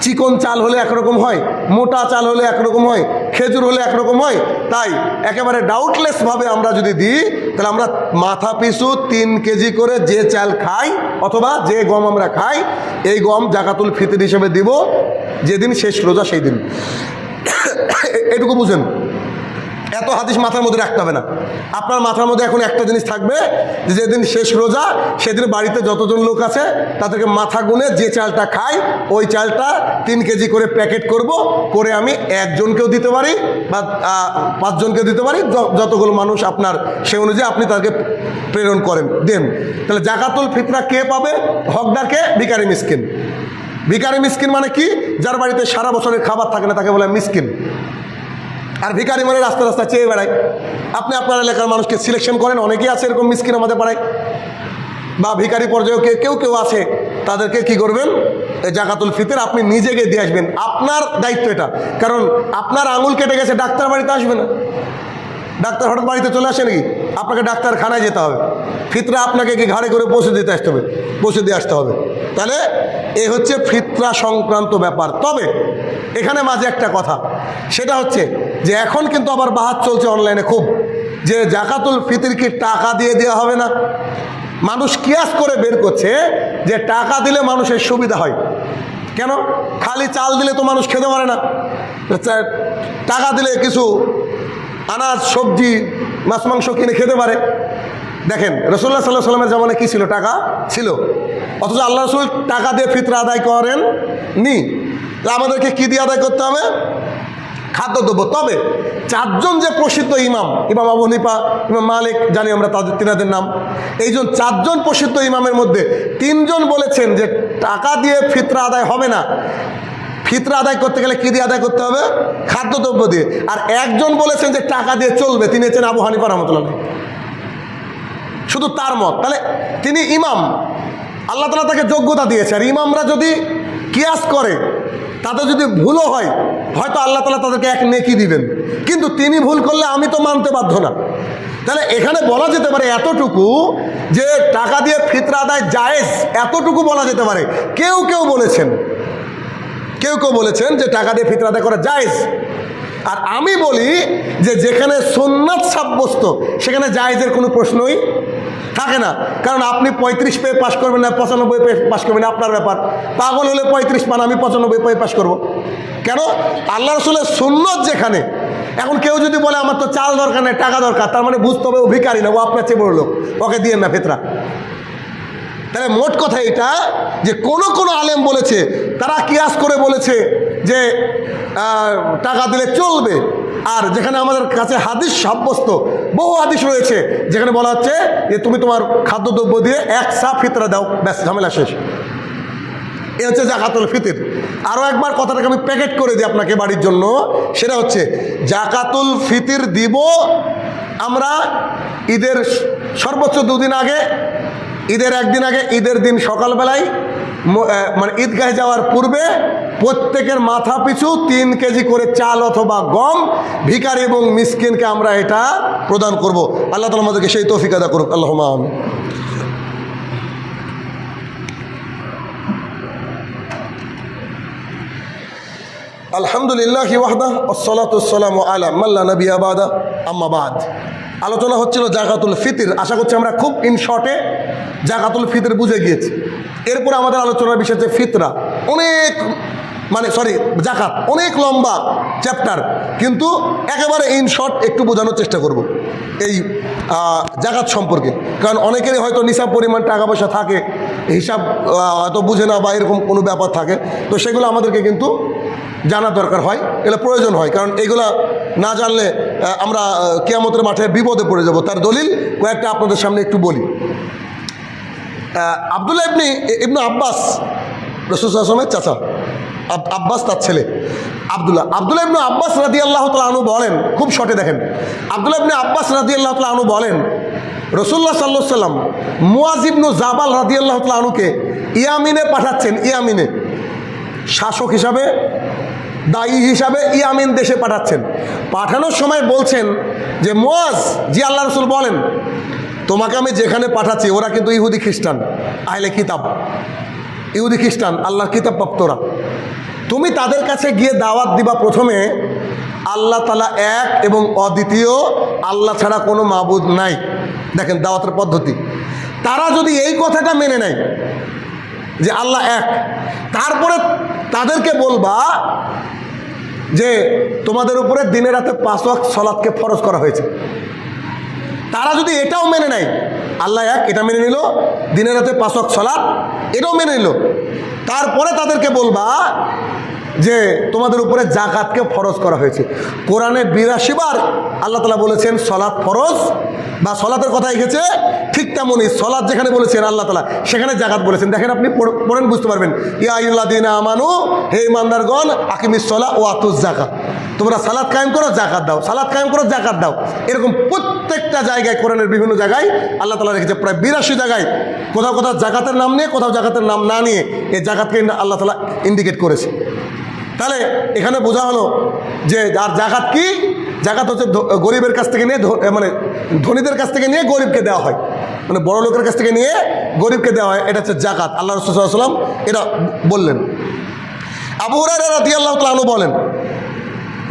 চিকন চাল হলে একরকম হয়, মোটা চাল হলে একরকম হয়, খেজুর হলে একরকম হয়। তাই একেবারে ডাউটলেসভাবে আমরা যদি দিই, তাহলে আমরা মাথা পিছু 3 কেজি করে যে চাল খাই অথবা যে গম আমরা খাই, এই গম জাকাতুল ফিতর হিসেবে দিব যেদিন শেষ রোজা সেই দিন। এটুকু বুঝেন, এত হাদিস মাথার মধ্যে রাখতে হবে না। আপনার মাথার মধ্যে এখন একটা জিনিস থাকবে যে যেদিন শেষ রোজা সেদিন বাড়িতে যতজন লোক আছে তাদেরকে মাথা গুনে যে চালটা খাই ওই চালটা 3 কেজি করে প্যাকেট করব, করে আমি একজনকেও দিতে পারি বা 5 জনকেও দিতে পারি, যতগুলো মানুষ আপনার সে অনুযায়ী আপনি তাকে প্রেরণ করেন, দেন। তাহলে জাকাতুল ফিতরা কে পাবে? হকদারকে? ভিখারি মিসকিন। ভিখারি মিসকিন মানে কি? যার বাড়িতে সারা বছরের খাবার থাকে না, তাকে বলে মিসকিন। আর ভিখারি মানে রাস্তা রাস্তা চেয়ে বেড়ায়। আপনি আপনার এলাকার মানুষকে সিলেকশন করেন, অনেকেই আছে এরকম মিসকিন আমাদের পাড়ায় বা ভিখারি পর্যায়ে কেউ কেউ আছে, তাদেরকে কি করবেন, জাকাতুল ফিতর আপনি নিজেকে দিয়ে আসবেন। আপনার দায়িত্ব এটা, কারণ আপনার আঙুল কেটে গেছে, ডাক্তার বাড়িতে আসবে না। ডাক্তার হঠাৎ বাড়িতে চলে আসে নাকি? আপনাকে ডাক্তারখানায় যেতে হবে, ফিতরা আপনাকে কি ঘাড়ে করে পৌঁছে দিয়ে আসতে হবে। তাহলে এ হচ্ছে ফিতরা সংক্রান্ত ব্যাপার। তবে এখানে মাঝে একটা কথা, সেটা হচ্ছে যে এখন কিন্তু আবার বাহাত চলছে অনলাইনে খুব, যে জাকাতুল ফিতর কি টাকা দিয়ে দেওয়া হবে না। মানুষ কিয়াস করে বের করছে যে টাকা দিলে মানুষের সুবিধা হয়। কেন? খালি চাল দিলে তো মানুষ খেতে পারে না, টাকা দিলে কিছু আনাজ সবজি মাছ মাংস কিনে খেতে পারে। দেখেন রাসূলুল্লাহ সাল্লাল্লাহু আলাইহি ওয়াসাল্লামের জামানায় কি ছিল? টাকা ছিল, অথচ আল্লাহ রাসূল টাকা দিয়ে ফিতরা আদায় করেন নি। আমাদেরকে কি দিয়ে আদায় করতে হবে? খাদ্যদ্রব্য। তবে চারজন যে প্রসিদ্ধ ইমাম আবু হানিফা, ইমাম মালিক, জানি আমরা তিনাদের নাম, এই চারজন প্রসিদ্ধ ইমামের মধ্যে তিনজন বলেছেন যে টাকা দিয়ে ফিতরা আদায় হবে না, ফিতরা আদায় করতে গেলে কি দিয়ে আদায় করতে হবে? খাদ্যদ্রব্য দিয়ে। আর একজন বলেছেন যে টাকা দিয়ে চলবে, তিনি হচ্ছেন আবু হানিফা রাহমাতুল্লাহ। শুধু তার মত। তাহলে তিনি ইমাম, আল্লাহ তাআলা তাকে যোগ্যতা দিয়েছে। আর ইমামরা যদি কিয়াস করে, তাদের যদি ভুলও হয়, হয়তো আল্লাহ তাআলা তাদেরকে এক নেকি দিবেন, কিন্তু তিনি ভুল করলে আমি তো মানতে বাধ্য না। তাহলে এখানে বলা যেতে পারে এতটুকু যে টাকা দিয়ে ফিতরা আদায় জায়েজ, এতটুকু বলা যেতে পারে। কেউ কেউ বলেছেন যে টাকা দিয়ে ফিতরা আদায় করা জায়েজ। আর আমি বলি যে যেখানে সুন্নাত সাব্যস্ত সেখানে জায়েজের কোনো প্রশ্নই থাকে না। কারণ আপনি 35 পেয়ে পাশ করবেন না 95 পেয়ে পাশ করবেন, আপনার ব্যাপার। পাগল হলে 35 পান, আমি 95 পেয়ে পাশ করব। কেন? আল্লাহ রাসূলের সুন্নত যেখানে। এখন কেউ যদি বলে আমার তো চাল দরকার নেই, টাকা দরকার, তার মানে বুঝতে হবে ও ভিখারি না, ও আপনার চেয়ে বড় লোক, ওকে দিয়ে না ফিতরা। তাহলে মোট কথা এটা যে কোন আলেম বলেছে, তারা কিয়াস করে বলেছে যে টাকা দিলে চলবে। আর যেখানে আমাদের কাছে হাদিস সাব্যস্ত বহু হাদিস রয়েছে যেখানে বলা হচ্ছে যে তুমি তোমার খাদ্যদ্রব্য দিয়ে এক সা ফিতরা দাও, ব্যাস, ঝামেলা শেষ। এ হচ্ছে জাকাতুল ফিতর। আরও একবার কথাটাকে আমি প্যাকেট করে দিই আপনাকে বাড়ির জন্য, সেটা হচ্ছে জাকাতুল ফিতর দিব আমরা ঈদের সর্বোচ্চ 2 দিন আগে, ঈদের একদিন আগে, ঈদের দিন সকালবেলায়, মানে ঈদগাহে যাওয়ার পূর্বে প্রত্যেকের মাথা পিছু 3 কেজি করে চাল অথবা গম ভিখারি এবং মিসকিনকে আমরা এটা প্রদান করব। আল্লাহ তাআলা আমাদেরকে সেই তৌফিক আদা করুক। আল্লাহুম্মা আমিন। আলহামদুলিল্লাহি ওয়াহদা ওয়াসসালাতু ওয়াসসালামু আলা মান লা নাবিয়্যা বাদা, আম্মা বাদ। আলোচনা হচ্ছিল জাকাতুল ফিতর। আশা করছি আমরা খুব ইন শর্টে জাকাতুল ফিতর বুঝে গিয়েছি। এরপর আমাদের আলোচনার বিষয় হচ্ছে ফিতরা। জাকাত অনেক লম্বা চ্যাপ্টার, কিন্তু একেবারে ইন শর্ট একটু বোঝানোর চেষ্টা করব এই জাকাত সম্পর্কে। কারণ অনেকেরই হয়তো নিসাব পরিমাণ টাকা পয়সা থাকে, হিসাব হয়তো বুঝে না বা এরকম কোনো ব্যাপার থাকে, তো সেগুলো আমাদেরকে কিন্তু জানা দরকার হয়, এগুলো প্রয়োজন হয়। কারণ এগুলা না জানলে আমরা কিয়ামতের মাঠে বিপদে পড়ে যাব। তার দলিল কয়েকটা আপনাদের সামনে একটু বলি। আব্দুল্লাহ ইবনে আব্বাস, রাসূল সাল্লাল্লাহু আলাইহি ওয়াসাল্লামের চাচা, আব্বাস তার ছেলে আব্দুল্লাহ ইবনে আব্বাস রাদিয়াল্লাহু তাআলা আনহু বলেন, খুব শর্টে দেখেন, আব্দুল্লাহ ইবনে আব্বাস রাদিয়াল্লাহু তাআলা আনহু বলেন রাসূলুল্লাহ সাল্লাল্লাহু আলাইহি ওয়াসাল্লাম মুআয ইবনে জাবাল রাদিয়াল্লাহু তাআলা আনহুকে ইয়ামিনে পাঠাচ্ছেন, ইয়ামিনে শাসক হিসাবে, দায়ী হিসাবে ইয়ামিন দেশে পাঠাচ্ছেন। পাঠানোর সময় বলছেন যে মুআয, জি আল্লাহ রাসূল বলেন, তোমাকে আমি যেখানে পাঠাচ্ছি ওরা কিন্তু ইহুদি খ্রিস্টান, আহলে কিতাব, ইহুদি খ্রিস্টান, আল্লাহর কিতাব প্রাপ্তরা। তুমি তাদের কাছে গিয়ে দাওয়াত দিবা প্রথমে আল্লাহ তাআলা এক এবং অদ্বিতীয়, আল্লাহ ছাড়া কোনো মাবুদ নাই। দেখেন দাওয়াতের পদ্ধতি। তারা যদি এই কথাটা মেনে নেয় যে আল্লাহ এক, তারপরে তাদেরকে বলবা যে তোমাদের উপরে দিনে রাতে 5 ওয়াক্ত সালাতকে ফরজ করা হয়েছে। তারা যদি এটাও মেনে নেয়, আল্লাহ এক, এটা মেনে নিল, দিনে রাতে 5 ওয়াক্ত সালাত এটাও মেনে নিল, তারপরে তাদেরকে বলবা যে তোমাদের উপরে জাকাতকে ফরজ করা হয়েছে। কোরআনে ৮২ বার আল্লাহ তাআলা বলেছেন সলাৎ ফরজ বা সলাতের কথা এসেছে, ঠিক তেমনই সলাৎ যেখানে বলেছেন আল্লাহ তাআলা সেখানে জাকাত বলেছেন। দেখেন আপনি পড়েন বুঝতে পারবেন, ইয়া আইয়ুহাল্লাযীনা আমানু, হে ইমানদারগণ, আকিমিস সালাহ ওয়া আতুজ যাকাত, তোমরা সালাত কায়েম করো জাকাত দাও, সালাত কায়েম করো জাকাত দাও। এরকম প্রত্যেকটা জায়গায় কোরআনের বিভিন্ন জায়গায় আল্লাহ তাআলা রেখেছে, প্রায় ৮২ জায়গায় কোথাও কোথাও জাকাতের নাম নিয়ে, কোথাও জাকাতের নাম না নিয়ে এই জাকাতকে আল্লাহ তাআলা ইন্ডিকেট করেছে। তাহলে এখানে বোঝা হলো যে আর জাকাত কি, জাকাত হচ্ছে গরিবের কাছ থেকে নিয়ে, মানে ধনীদের কাছ থেকে নিয়ে গরিবকে দেওয়া হয়, মানে বড় লোকের কাছ থেকে নিয়ে গরিবকে দেওয়া হয়, এটা হচ্ছে জাকাত। আল্লাহ রাসূল সাল্লাল্লাহু আলাইহি ওয়াসাল্লাম এটা বললেন। আবু হুরায়রা রাদিয়াল্লাহু তাআলা আনহু বলেন,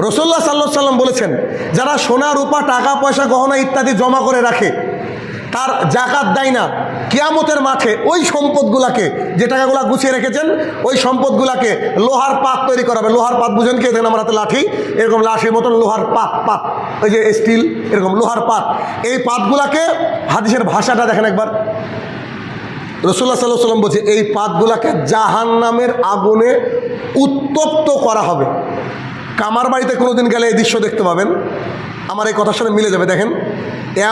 রাসূলুল্লাহ সাল্লাল্লাহু আলাইহি ওয়াসাল্লাম বলেছেন, যারা সোনা রূপা টাকা পয়সা গহনা ইত্যাদি জমা করে রাখে, তার জাকাত দেয় না, কিয়ামতের মাঠে ওই সম্পদগুলাকে, যে টাকাগুলা গুছিয়ে রেখেছেন, ওই সম্পদগুলাকে লোহার পাত তৈরি করা হবে। লোহার পাত বুঝেন কি? দেখেন আমার হাতে লাঠি, এরকম লাঠির মতন লোহার পাত, ওই যে স্টিল, এরকম লোহার পাত, এই পাতগুলাকে, হাদিসের ভাষাটা দেখেন একবার, রাসূলুল্লাহ সাল্লাল্লাহু আলাইহি ওয়াসাল্লাম বলছে এই পাতগুলাকে জাহান্নামের আগুনে উত্তপ্ত করা হবে। কামার বাড়িতে কোনোদিন গেলে এই দৃশ্য দেখতে পাবেন, আমার এই কথার সাথে মিলে যাবে। দেখেন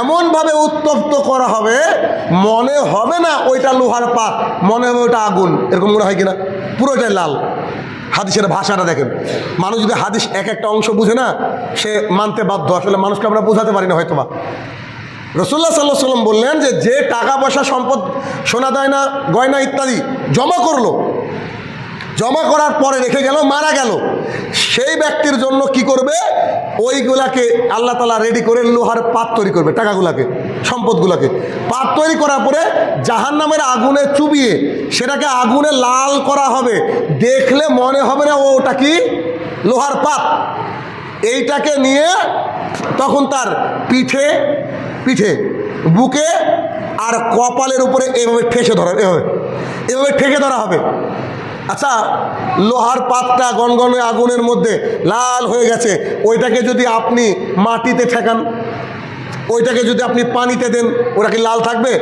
এমনভাবে উত্তপ্ত করা হবে, মনে হবে না ওইটা লোহার পাত, মনে হবে ওইটা আগুন, এরকম মনে হয় কিনা, পুরোটাই লাল। হাদিসের ভাষাটা দেখেন, মানুষ যদি হাদিস এক একটা অংশ বুঝে না, সে মানতে বাধ্য। আসলে মানুষকে আমরা বোঝাতে পারি না হয়তো বা। রাসূলুল্লাহ সাল্লাল্লাহু আলাইহি ওয়াসাল্লাম বললেন যে টাকা পয়সা সম্পদ সোনা দায়না গয়না ইত্যাদি জমা করলো, জমা করার পরে রেখে গেল, মারা গেল, সেই ব্যক্তির জন্য কি করবে, ওইগুলাকে আল্লাহ তাআলা রেডি করে লোহার পাত তৈরি করবে, টাকাগুলাকে, সম্পদগুলাকে পাত তৈরি করার পরে জাহান্নামের আগুনে চুবিয়ে সেটাকে আগুনে লাল করা হবে, দেখলে মনে হবে না ওটা কি লোহার পাত। এইটাকে নিয়ে তখন তার পিঠে, বুকে আর কপালের উপরে এভাবে ঠেসে ধরা, এভাবে ঠেকে ধরা হবে। আচ্ছা, লোহার পাতটা গনগনে আগুনের মধ্যে লাল হয়ে গেছে, ওইটাকে যদি আপনি মাটিতে ঠেকান, ওইটাকে যদি আপনি পানিতে দেন, ওটা কি লাল থাকবে?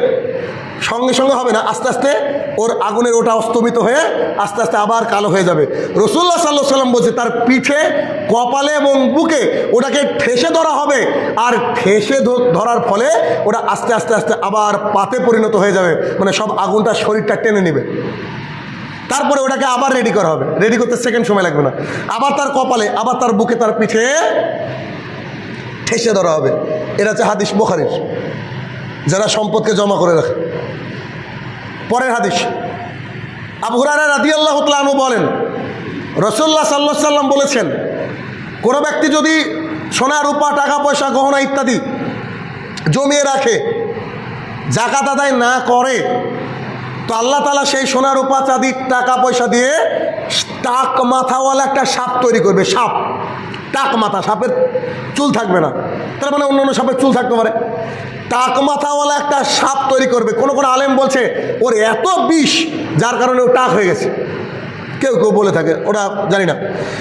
সঙ্গে সঙ্গে হবে না, আস্তে আস্তে ওর আগুনের ওটা অস্তমিত হয়ে আস্তে আস্তে আবার কালো হয়ে যাবে। রাসূলুল্লাহ সাল্লাল্লাহু আলাইহি ওয়াসাল্লাম বলছে তার পিঠে, কপালে এবং বুকে ওটাকে ঠেসে ধরা হবে, আর ঠেসে ধরার ফলে ওটা আস্তে আস্তে আস্তে আবার পাতে পরিণত হয়ে যাবে, মানে সব আগুনটা শরীরটা টেনে নেবে। তারপরে ওটাকে আবার রেডি করা হবে, রেডি করতে সেকেন্ড সময় লাগবে না, আবার তার কপালে, আবার তার বুকে, তার পিঠে ঠেসে ধরা হবে। এটা হচ্ছে হাদিস বুখারীর, যারা সম্পদকে জমা করে রাখে। পরের হাদিস, আবু হুরায়রা রাদিয়াল্লাহু তাআলা আনহু বলেন, রাসূলুল্লাহ সাল্লাল্লাহু আলাইহি ওয়াসাল্লাম বলেছেন, কোনো ব্যক্তি যদি সোনা রূপা টাকা পয়সা গহনা ইত্যাদি জমিয়ে রাখে, জাকাত আদায় না করে, তো আল্লাহ তাআলা সেই সোনা রূপা চাঁদি টাকা পয়সা দিয়ে টাক মাথাওয়ালা একটা সাপ তৈরি করবে। সাপ, টাক মাথা, সাপের চুল থাকবে না, তার মানে অন্য সাপের চুল থাকতে পারে। টাক মাথাওয়ালা একটা সাপ তৈরি করবে। কোনো আলেম বলছে ওর এত বিষ যার কারণে ও টাক হয়ে গেছে, কেউ কেউ বলে থাকে, ওটা জানি না।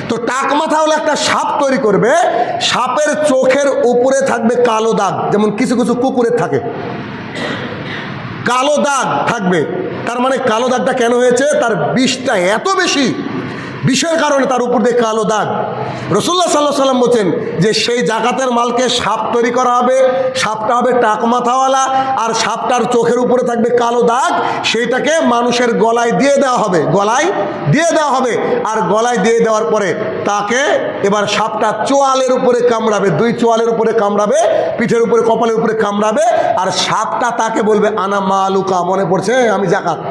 তো টাক মাথাওয়ালা একটা সাপ তৈরি করবে, সাপের চোখের উপরে থাকবে কালো দাগ, যেমন কিছু কিছু কুকুরের থাকে, কালো দাগ থাকবে। তার মানে কালো দাগটা কেন হয়েছে? তার বিষটা এত বেশি, বিষের কারণে তার উপর দিয়ে কালো দাগ। রাসূলুল্লাহ সাল্লাল্লাহু আলাইহি ওয়াসাল্লাম বলছেন যে সেই জাকাতের মালকে সাপ তৈরি করা হবে, সাপটা হবে টাক মাথাওয়ালা, আর সাপটার চোখের উপরে থাকবে কালো দাগ, সেইটাকে মানুষের গলায় দিয়ে দেওয়া হবে, গলায় দিয়ে দেওয়া হবে। আর গলায় দিয়ে দেওয়ার পরে তাকে এবার সাপটা চোয়ালের উপরে কামড়াবে, দুই চোয়ালের উপরে কামড়াবে, পিঠের উপরে, কপালের উপরে কামড়াবে, আর সাপটা তাকে বলবে আনা মালুকা, মনে পড়ছে আমি জাকাত,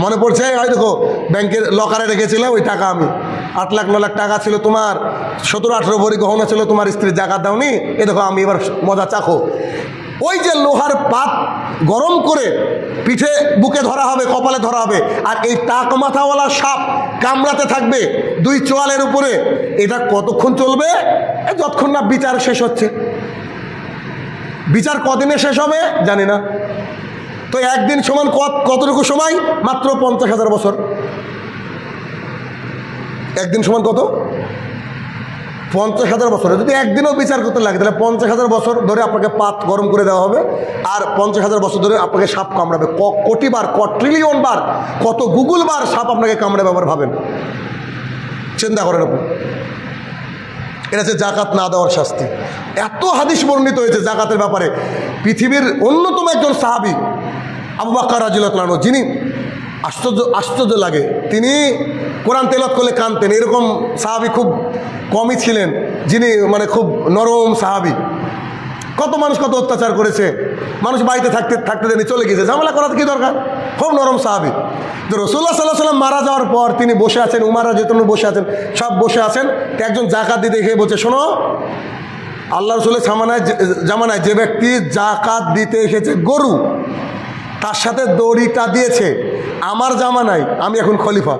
মনে পড়ছে, হয় দেখো ব্যাংকের লকারে রেখেছিলাম ওই টাকা, আমি 8 লাখ 9 লাখ টাকা ছিল তোমার, 17-18 ভরি গহনা ছিল তোমার স্ত্রীর, জাকাত দাওনি, এ দেখো আমি এবার মজা চাখো। ওই যে লোহার পাত গরম করে পিঠে বুকে ধরা হবে, কপালে ধরা হবে, আর এই টাক মাথাওয়ালা সাপ কামড়াতে থাকবে দুই চোয়ালের উপরে। এটা কতক্ষণ চলবে? যতক্ষণ না বিচার শেষ হচ্ছে। বিচার কদিনে শেষ হবে জানি না। তো একদিন সমান কতটুকু সময়? মাত্র 50,000 বছর। একদিন সমান কত? 50,000 বছরে যদি একদিনও বিচার করতে লাগে, তাহলে 50,000 বছর ধরে আপনাকে পাত গরম করে দেওয়া হবে, আর 50,000 বছর ধরে আপনাকে সাপ কামড়াবে। কোটি বার, ট্রিলিয়ন বার, কত গুগল বার সাপ আপনাকে কামড়াবে, আবার ভাবেন চিন্তা করেন আপনি, এটা হচ্ছে জাকাত না দেওয়ার শাস্তি। এত হাদিস বর্ণিত হয়েছে জাকাতের ব্যাপারে। পৃথিবীর অন্যতম একজন সাহাবী আবু বকর রাদিয়াল্লাহু আনহু, যিনি আশ্চর্য লাগে, তিনি কোরআন তেলাওয়াত করলে কাঁদতেন। এরকম সাহাবী খুব কমই ছিলেন, যিনি মানে খুব নরম সাহাবী। কত মানুষ কত অত্যাচার করেছে, মানুষ বাড়িতে থাকতে দেয়নি, চলে গেছে, ঝামেলা করার কি দরকার, খুব নরম সাহাবী। তো রাসূলুল্লাহ সাল্লাল্লাহু আলাইহি ওয়াসাল্লাম মারা যাওয়ার পর তিনি বসে আছেন, উমর রাদিয়াল্লাহু আনহু বসে আছেন, সব বসে আছেন। একজন জাকাত দিতে গিয়ে বলছে, শোনো, আল্লাহ রাসূলের জামানায় যে ব্যক্তি জাকাত দিতে এসেছে গরু, তার সাথে দড়িটা দিয়েছে। আমার জামানায়, আমি এখন খলিফা,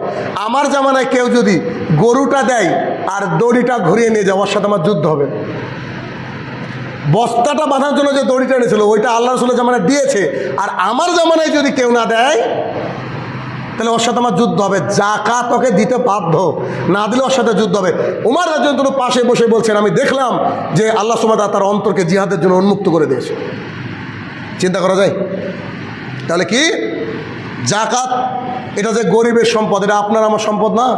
আমার জামানায় কেউ যদি গরুটা দেয় আর দড়িটা ঘুরিয়ে নিয়ে যায়, ওর সাথে আমার যুদ্ধ হবে। বস্তাটা বাঁধার জন্য যে দড়িটা এনেছিল ওইটা আল্লাহ রাসূলের জামানায় দিয়েছে, আর আমার জামানায় যদি কেউ না দেয় তাহলে ওর সাথে আমার যুদ্ধ হবে। জাকাত ওকে দিতে বাধ্য, না দিলে ওর সাথে যুদ্ধ হবে। উমর রাদিয়াল্লাহু আনহু পাশে বসে বলছেন, আমি দেখলাম যে আল্লাহ সুবহানাহু ওয়া তাআলা তার অন্তরকে জিহাদের জন্য উন্মুক্ত করে দিয়েছে। চিন্তা করা যায়? তাহলে কি জাকাত এটা যে গরিবের সম্পদ, এটা আপনার আমার সম্পদ না।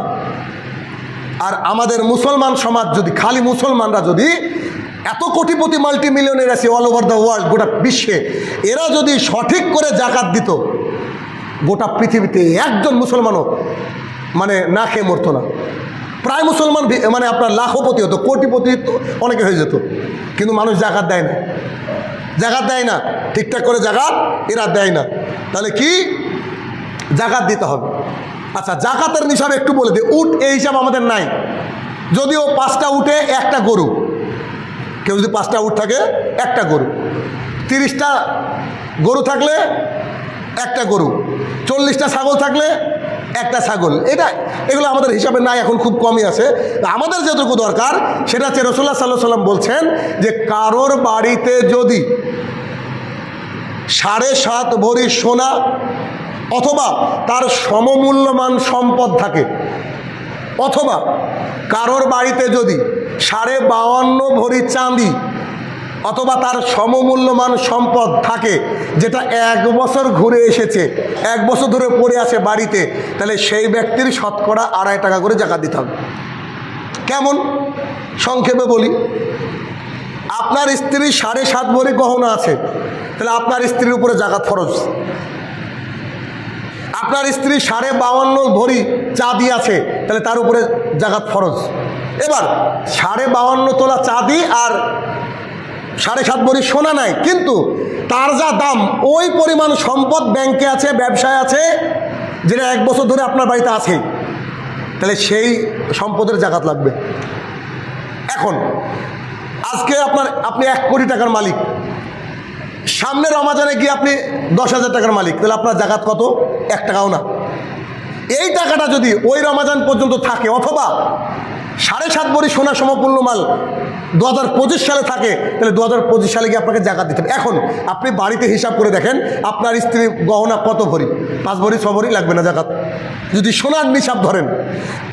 আর আমাদের মুসলমান সমাজ যদি, খালি মুসলমানরা যদি, এত কোটিপতি মাল্টি মিলিয়নের আছে অল ওভার দ্য ওয়ার্ল্ড, গোটা বিশ্বে, এরা যদি সঠিক করে জাকাত দিত, গোটা পৃথিবীতে একজন মুসলমানও মানে না খেয়ে মরতো না। প্রায় মুসলমান মানে আপনার লাখপতি হতো, কোটিপতি অনেকে হয়ে যেত। কিন্তু মানুষ জাকাত দেয় না, জাকাত দেয় না, ঠিকঠাক করে জাকাত এরা দেয় না। তাহলে কি জাকাত দিতে হবে। আচ্ছা, জাকাতের নিসাব একটু বলে দিই। উট এই হিসাব আমাদের নাই, যদিও 5টা উটে একটা গরু, কেউ যদি 5টা উট থাকে একটা গরু, 30টা গরু থাকলে একটা গরু, 40টা ছাগল থাকলে একটা ছাগল। এগুলো আমাদের হিসাবে নাই, এখন খুব কমই আছে। আমাদের যেটুকু দরকার সেটা হচ্ছে রাসূলুল্লাহ সাল্লাল্লাহু আলাইহি ওয়াসাল্লাম বলছেন যে কারোর বাড়িতে যদি 7.5 ভরি সোনা অথবা তার সমমূল্যমান সম্পদ থাকে, অথবা কারোর বাড়িতে যদি 52.5 ভরি চাঁদি অথবা তার সমমূল্যমান সম্পদ থাকে, যেটা 1 বছর ঘুরে এসেছে, 1 বছর ধরে পড়ে আছে বাড়িতে, তাহলে সেই ব্যক্তির শতকরা 2.5 টাকা করে জাকাত দিতে হবে। কেমন? সংক্ষেপে বলি, আপনার স্ত্রীর 7.5 ভরি গহনা আছে, তাহলে আপনার স্ত্রীর উপরে জাকাত ফরজ। আপনার স্ত্রী 52.5 ভরি চাঁদি আছে, তাহলে তার উপরে জাকাত ফরজ। এবার 52.5 তোলা চাঁদি আর 7.5 ভরি সোনা নাই, কিন্তু তার যা দাম, ওই পরিমাণ সম্পদ ব্যাংকে আছে, ব্যবসায় আছে, যেটা 1 বছর ধরে আপনার বাড়িতে আছে, তাহলে সেই সম্পদের জাকাত লাগবে। এখন আজকে আপনি 1 কোটি টাকার মালিক, সামনে রমাজানে গিয়ে আপনি 10,000 টাকার মালিক, তাহলে আপনার জাকাত কত? 1 টাকাও না। এই টাকাটা যদি ওই রমাজান পর্যন্ত থাকে, অথবা 7.5 ভরি সোনা সমপূর্ণ মাল 2025 সালে থাকে, তাহলে 2025 সালে গিয়ে আপনাকে জাকাত দিতে হবে। এখন আপনি বাড়িতে হিসাব করে দেখেন, আপনার স্ত্রীর গহনা কত ভরি? 5 ভরি 6 ভরি লাগবে না জাকাত, যদি সোনার নিসাব ধরেন।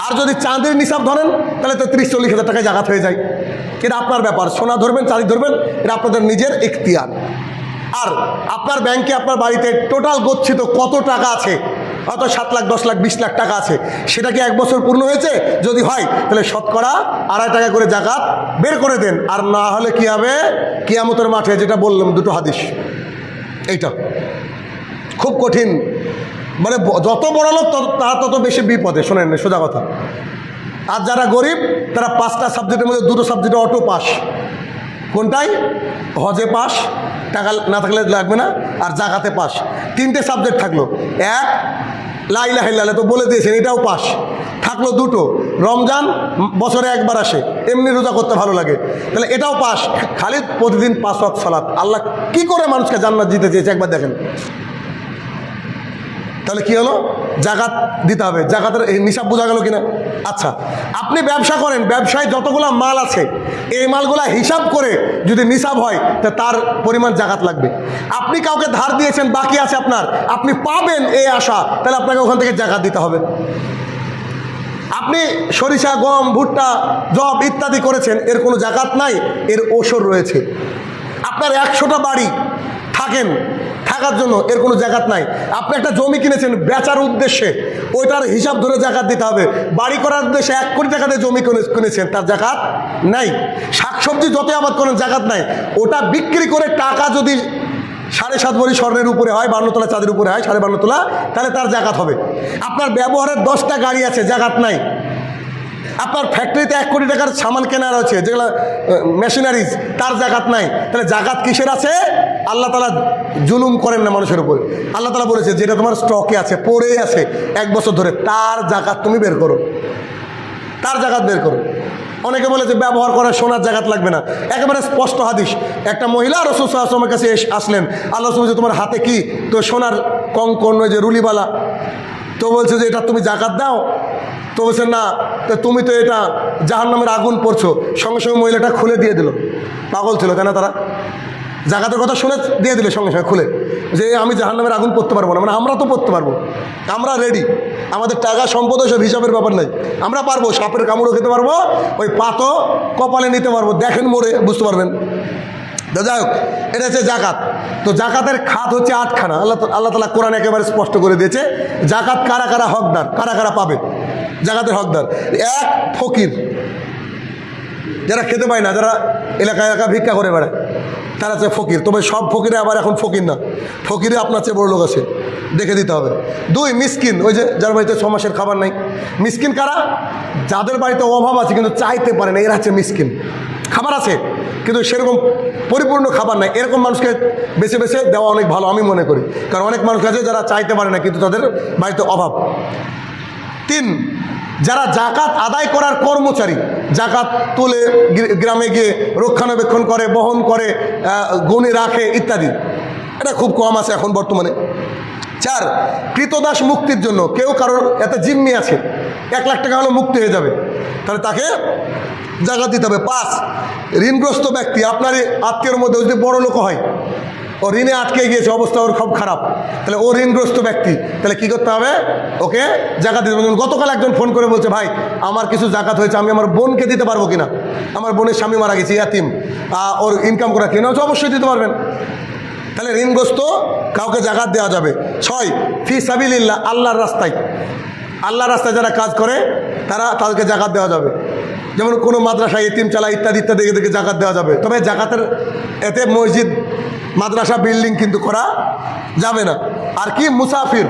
আর যদি চাঁদের নিসাব ধরেন, তাহলে তো 30-40 হাজার টাকায় জাকাত হয়ে যায়। এটা আপনার ব্যাপার, সোনা ধরবেন চাঁদি ধরবেন, এটা আপনাদের নিজের এখতিয়ার। আর আপনার ব্যাংকে, আপনার বাড়িতে টোটাল গচ্ছিত কত টাকা আছে, হয়তো 7 লাখ 10 লাখ 20 লাখ টাকা আছে, সেটা কি 1 বছর পূর্ণ হয়েছে? যদি হয় তাহলে শতকরা 2.5 টাকা করে জাকাত বের করে দেন। আর না হলে কি হবে? কিয়ামতের মাঠে, যেটা বললাম 2টো হাদিস, এইটা খুব কঠিন। মানে যত বড় লোক তারা তত বেশি বিপদে। শোনেন, সোজা কথা। আর যারা গরিব তারা 5টা সাবজেক্টের মধ্যে 2টো সাবজেক্টে অটো পাস। কোনটাই? হজে পাস, টাকা না থাকলে লাগবে না, আর জাকাতে পাস। 3টে সাবজেক্ট থাকলো। 1 লা ইলাহা ইল্লাল্লাহ, তো বলে দিয়েছেন, এটাও পাস। থাকলো 2টো, রমজান বছরে 1 বার আসে, এমনি রোজা করতে ভালো লাগে, তাহলে এটাও পাস। খালি প্রতিদিন 5 ওয়াক্ত সালাত। আল্লাহ কি করে মানুষকে জান্নাত দিতে চেয়েছে একবার দেখেন। তাহলে কি হলো? জাকাত দিতে হবে। জাকাতের নিসাব বোঝা গেল কিনা? আচ্ছা, আপনি ব্যবসা করেন, ব্যবসায় যতগুলো মাল আছে, এই মালগুলা হিসাব করে যদি নিসাব হয়, তা তার পরিমাণ জাকাত লাগবে। আপনি কাউকে ধার দিয়েছেন, বাকি আছে আপনার, আপনি পাবেন এই আশা, তাহলে আপনাকে ওখান থেকে জাকাত দিতে হবে। আপনি সরিষা, গম, ভুট্টা, জব ইত্যাদি করেছেন, এর কোনো জাকাত নাই, এর ওসর রয়েছে। আপনার 100টা বাড়ি থাকেন, থাকার জন্য, এর কোনো জাকাত নাই। আপনি একটা জমি কিনেছেন বেচার উদ্দেশ্যে, ওইটার হিসাব ধরে জাকাত দিতে হবে। বাড়ি করার উদ্দেশ্যে 1 কোটি টাকা দিয়ে জমি কিনেছেন, তার জাকাত নাই। শাকসবজি যত আবাদ করেন জাকাত নাই। ওটা বিক্রি করে টাকা যদি 7.5 ভরি স্বর্ণের উপরে হয়, 52 তোলা চাঁদের উপরে হয়, 52.5 তোলা, তাহলে তার জাকাত হবে। আপনার ব্যবহারের 10টা গাড়ি আছে, জাকাত নাই। আপনার ফ্যাক্টরিতে 1 কোটি টাকার সামান কেনার আছে, যেগুলো মেশিনারিজ, তার জাকাত নাই। তাহলে জাকাত কিসের আছে? আল্লাহ তাআলা জুলুম করেন না মানুষের উপরে। আল্লাহ তাআলা বলেছে যেটা তোমার স্টকে আছে, পড়ে আছে 1 বছর ধরে, তার জাকাত তুমি বের করো, তার জাকাত বের করো। অনেকে বলে যে ব্যবহার করা সোনার জাকাত লাগবে না, একেবারে স্পষ্ট হাদিস। একটা মহিলা রাসূল সাল্লাল্লাহু আলাইহি ওয়াসাল্লামের কাছে আসলেন, আল্লাহ রাসূল বলছে তোমার হাতে কি? তো সোনার কঙ্কন, ওই যে রুলিবালা। তো বলছে যে এটা তুমি জাকাত দাও। তো বলছে না, তো তুমি তো এটা জাহান্নামের আগুন পড়ছো। সঙ্গে সঙ্গে মহিলাটা খুলে দিয়ে দিল। পাগল ছিল কেন তারা? জাকাতের কথা শুনে দিয়ে দিলে সঙ্গে সঙ্গে খুলে, যে আমি জাহান্নামের আগুন পড়তে পারবো না। মানে আমরা তো পড়তে পারবো, আমরা রেডি, আমাদের টাকা সম্পদ সব হিসাবের ব্যাপার নাই, আমরা পারবো। সাপের কামড়ও খেতে পারবো, ওই পাতও কপালে নিতে পারবো, দেখেন মোড়ে বুঝতে পারবেন। তো যাই হোক, এটা হচ্ছে জাকাত। তো জাকাতের খাত হচ্ছে 8খানা। আল্লাহ তাআলা কোরআন একেবারে স্পষ্ট করে দিয়েছে জাকাত কারা কারা হকদার, কারা কারা পাবে জাকাতের হকদার। 1, ফকির, যারা খেতে পায় না, যারা এলাকা এলাকা ভিক্ষা করে বেড়ায়, তারা হচ্ছে ফকির। তবে সব ফকিরে আবার এখন ফকির না, ফকিরে আপনার চেয়ে বড় লোক আছে, দেখে দিতে হবে। 2, মিসকিন, ওই যে যার বাড়িতে 6 মাসের খাবার নাই। মিসকিন কারা? যাদের বাড়িতে অভাব আছে কিন্তু চাইতে পারে না, এরা হচ্ছে মিসকিন। খাবার আছে কিন্তু সেরকম পরিপূর্ণ খাবার নাই, এরকম মানুষকে বেছে বেছে দেওয়া অনেক ভালো আমি মনে করি। কারণ অনেক মানুষ আছে যারা চাইতে পারে না কিন্তু তাদের বাড়িতে অভাব। 3, যারা জাকাত আদায় করার কর্মচারী, জাকাত তুলে গ্রামে গিয়ে রক্ষণাবেক্ষণ করে, বহন করে, গুণে রাখে ইত্যাদি, এটা খুব কম আছে এখন বর্তমানে। 4, কৃতদাস মুক্তির জন্য, কেউ কারোর এতে জিম্মি আছে, 1 লাখ টাকা হলে মুক্তি হয়ে যাবে, তাহলে তাকে জাকাত দিতে হবে। 5, ঋণগ্রস্ত ব্যক্তি, আপনার আত্মীয়ের মধ্যে যদি বড় লোক হয়, ও ঋণে আটকে গিয়েছে, অবস্থা ওর খুব খারাপ, তাহলে ও ঋণগ্রস্ত ব্যক্তি, তাহলে কী করতে হবে? ওকে জাকাত দিতে হবে। গতকাল একজন ফোন করে বলছে, ভাই আমার কিছু জাকাত হয়েছে, আমি আমার বোনকে দিতে পারবো কিনা? আমার বোনের স্বামী মারা গেছে, ইয়াতিম, ওর ইনকাম করা কিনা হচ্ছে, অবশ্যই দিতে পারবেন। তাহলে ঋণগ্রস্ত কাউকে জাকাত দেওয়া যাবে। 6, ফি সাবিলিল্লাহ, আল্লাহর রাস্তায়, আল্লাহর রাস্তায় যারা কাজ করে তাদেরকে জাকাত দেওয়া যাবে। যেমন কোনো মাদ্রাসা ইতিম চালা ইত্যাদি ইত্যাদি, এদেরকে জাকাত দেওয়া যাবে। তবে জাকাতের এতে মসজিদ, মাদ্রাসা, বিল্ডিং কিন্তু করা যাবে না। আর কি? মুসাফির,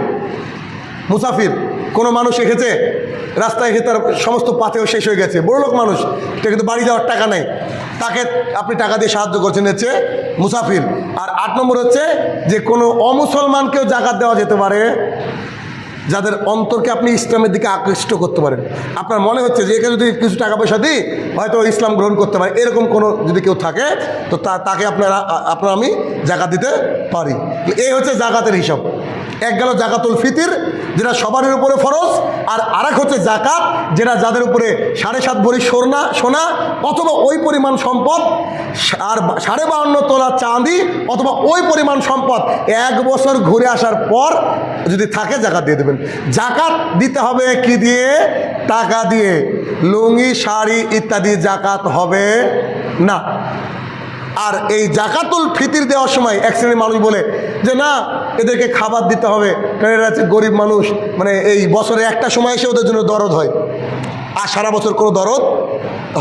মুসাফির, কোনো মানুষ এসেছে রাস্তায় এসে তার সমস্ত পাতেও শেষ হয়ে গেছে, বড় লোক মানুষ, সে কিন্তু বাড়ি যাওয়ার টাকা নেই, তাকে আপনি টাকা দিয়ে সাহায্য করছেন, হচ্ছে মুসাফির। আর 8 নম্বর হচ্ছে যে কোনো অমুসলমানকেও জাকাত দেওয়া যেতে পারে, যাদের অন্তরকে আপনি ইসলামের দিকে আকৃষ্ট করতে পারেন। আপনার মনে হচ্ছে যে একে যদি কিছু টাকা পয়সা দিই হয়তো ইসলাম গ্রহণ করতে পারে, এরকম কোনো যদি কেউ থাকে তো তাকে আপনার আমি জাকাত দিতে পারি। এই হচ্ছে জাকাতের হিসাব। এক গেল জাকাতুল ফিতির, যেটা সবার উপরে ফরজ, আর আরেক হচ্ছে জাকাত, যেটা যাদের উপরে 7.5 ভরি সোনা অথবা ওই পরিমাণ সম্পদ, আর 52.5 তোলা চাঁদি অথবা ওই পরিমাণ সম্পদ 1 বছর ঘুরে আসার পর যদি থাকে জাকাত দিয়ে দেবেন। জাকাত দিতে হবে কি দিয়ে? টাকা দিয়ে। লুঙ্গি, শাড়ি ইত্যাদি জাকাত হবে না। আর এই জাকাতুল ফিতির দেওয়ার সময় এক শ্রেণীর মানুষ বলে যে না, এদেরকে খাবার দিতে হবে, কারণ এরা হচ্ছে গরিব মানুষ, মানে এই বছরে একটা সময় এসে ওদের জন্য দরদ হয়, আর সারা বছর কোনো দরদ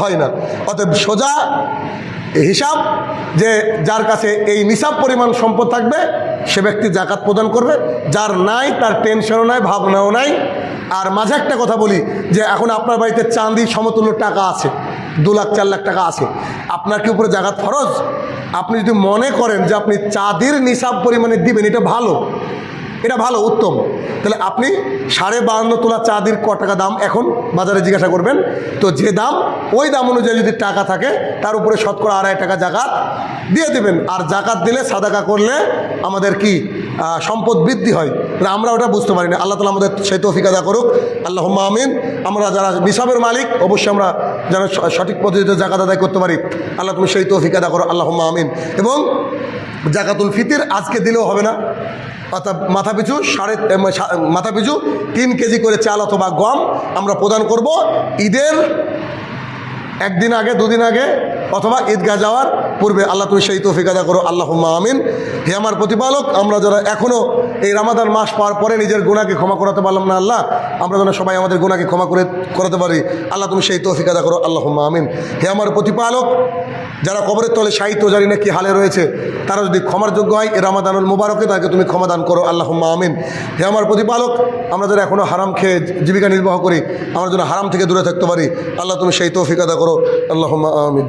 হয় না। অতএব সোজা হিসাব যে যার কাছে এই নিসাব পরিমাণ সম্পদ থাকবে সে ব্যক্তি জাকাত প্রদান করবে, যার নাই তার টেনশনও নাই, ভাবনাও নাই। আর মাঝে একটা কথা বলি যে এখন আপনার বাড়িতে চাঁদি সমতুল্য টাকা আছে, 2 লাখ 4 লাখ টাকা আছে, আপনার কি উপরে জাকাত ফরজ? আপনি যদি মনে করেন যে আপনি চাঁদির নিসাব পরিমাণে দিবেন, এটা ভালো, এটা ভালো, উত্তম, তাহলে আপনি 52.5 তোলা চাঁদির ক টাকা দাম এখন বাজারে জিজ্ঞাসা করবেন, তো যে দাম ওই দাম অনুযায়ী যদি টাকা থাকে তার উপরে শতকরা 2.5 টাকা জাকাত দিয়ে দেবেন। আর জাকাত দিলে সাদাকা করলে আমাদের কি সম্পদ বৃদ্ধি হয়, আমরা ওটা বুঝতে পারি না। আল্লাহ তাআলা আমাদের সেই তৌফিক আদা করুক, আল্লাহুম্মা আমিন। আমরা যারা নিসাবের মালিক অবশ্যই আমরা যেন সঠিক পদ্ধতিতে জাকাত আদায় করতে পারি, আল্লাহ তুমি সেই তৌফিক আদা করো, আল্লাহুম্মা আমিন। এবং জাকাতুল ফিতির আজকে দিলেও হবে না, অর্থাৎ মাথাপিছু 3 কেজি করে চাল অথবা গম আমরা প্রদান করব। ঈদের 1 দিন আগে, 2 দিন আগে অথবা ঈদগাহ যাওয়ার পূর্বে। আল্লাহ তুমি সেই তৌফিক আদা করো, আল্লাহুম্মা আমিন। হে আমার প্রতিপালক, আমরা যারা এখনও এই রমাদান মাস পাওয়ার পরে নিজের গুনাহকে ক্ষমা করাতে পারলাম না আল্লাহ, আমরা যেন সবাই আমাদের গুনাহকে ক্ষমা করাতে পারি, আল্লাহ তুমি সেই তৌফিক আদা করো, আল্লাহুম্মা আমিন। হে আমার প্রতিপালক, যারা কবরের তলে শায়িত জানি না কি হালে রয়েছে, তারা যদি ক্ষমার যোগ্য হয় এ রমাদানুল মুবারকে তাকে তুমি ক্ষমা দান করো, আল্লাহুম্মা আমিন। হে আমার প্রতিপালক, আমরা যারা এখনও হারাম খেয়ে জীবিকা নির্বাহ করি, আমরা যেন হারাম থেকে দূরে থাকতে পারি, আল্লাহ তুমি সেই তৌফিক আদা করো, আল্লাহুম্মা আমিন।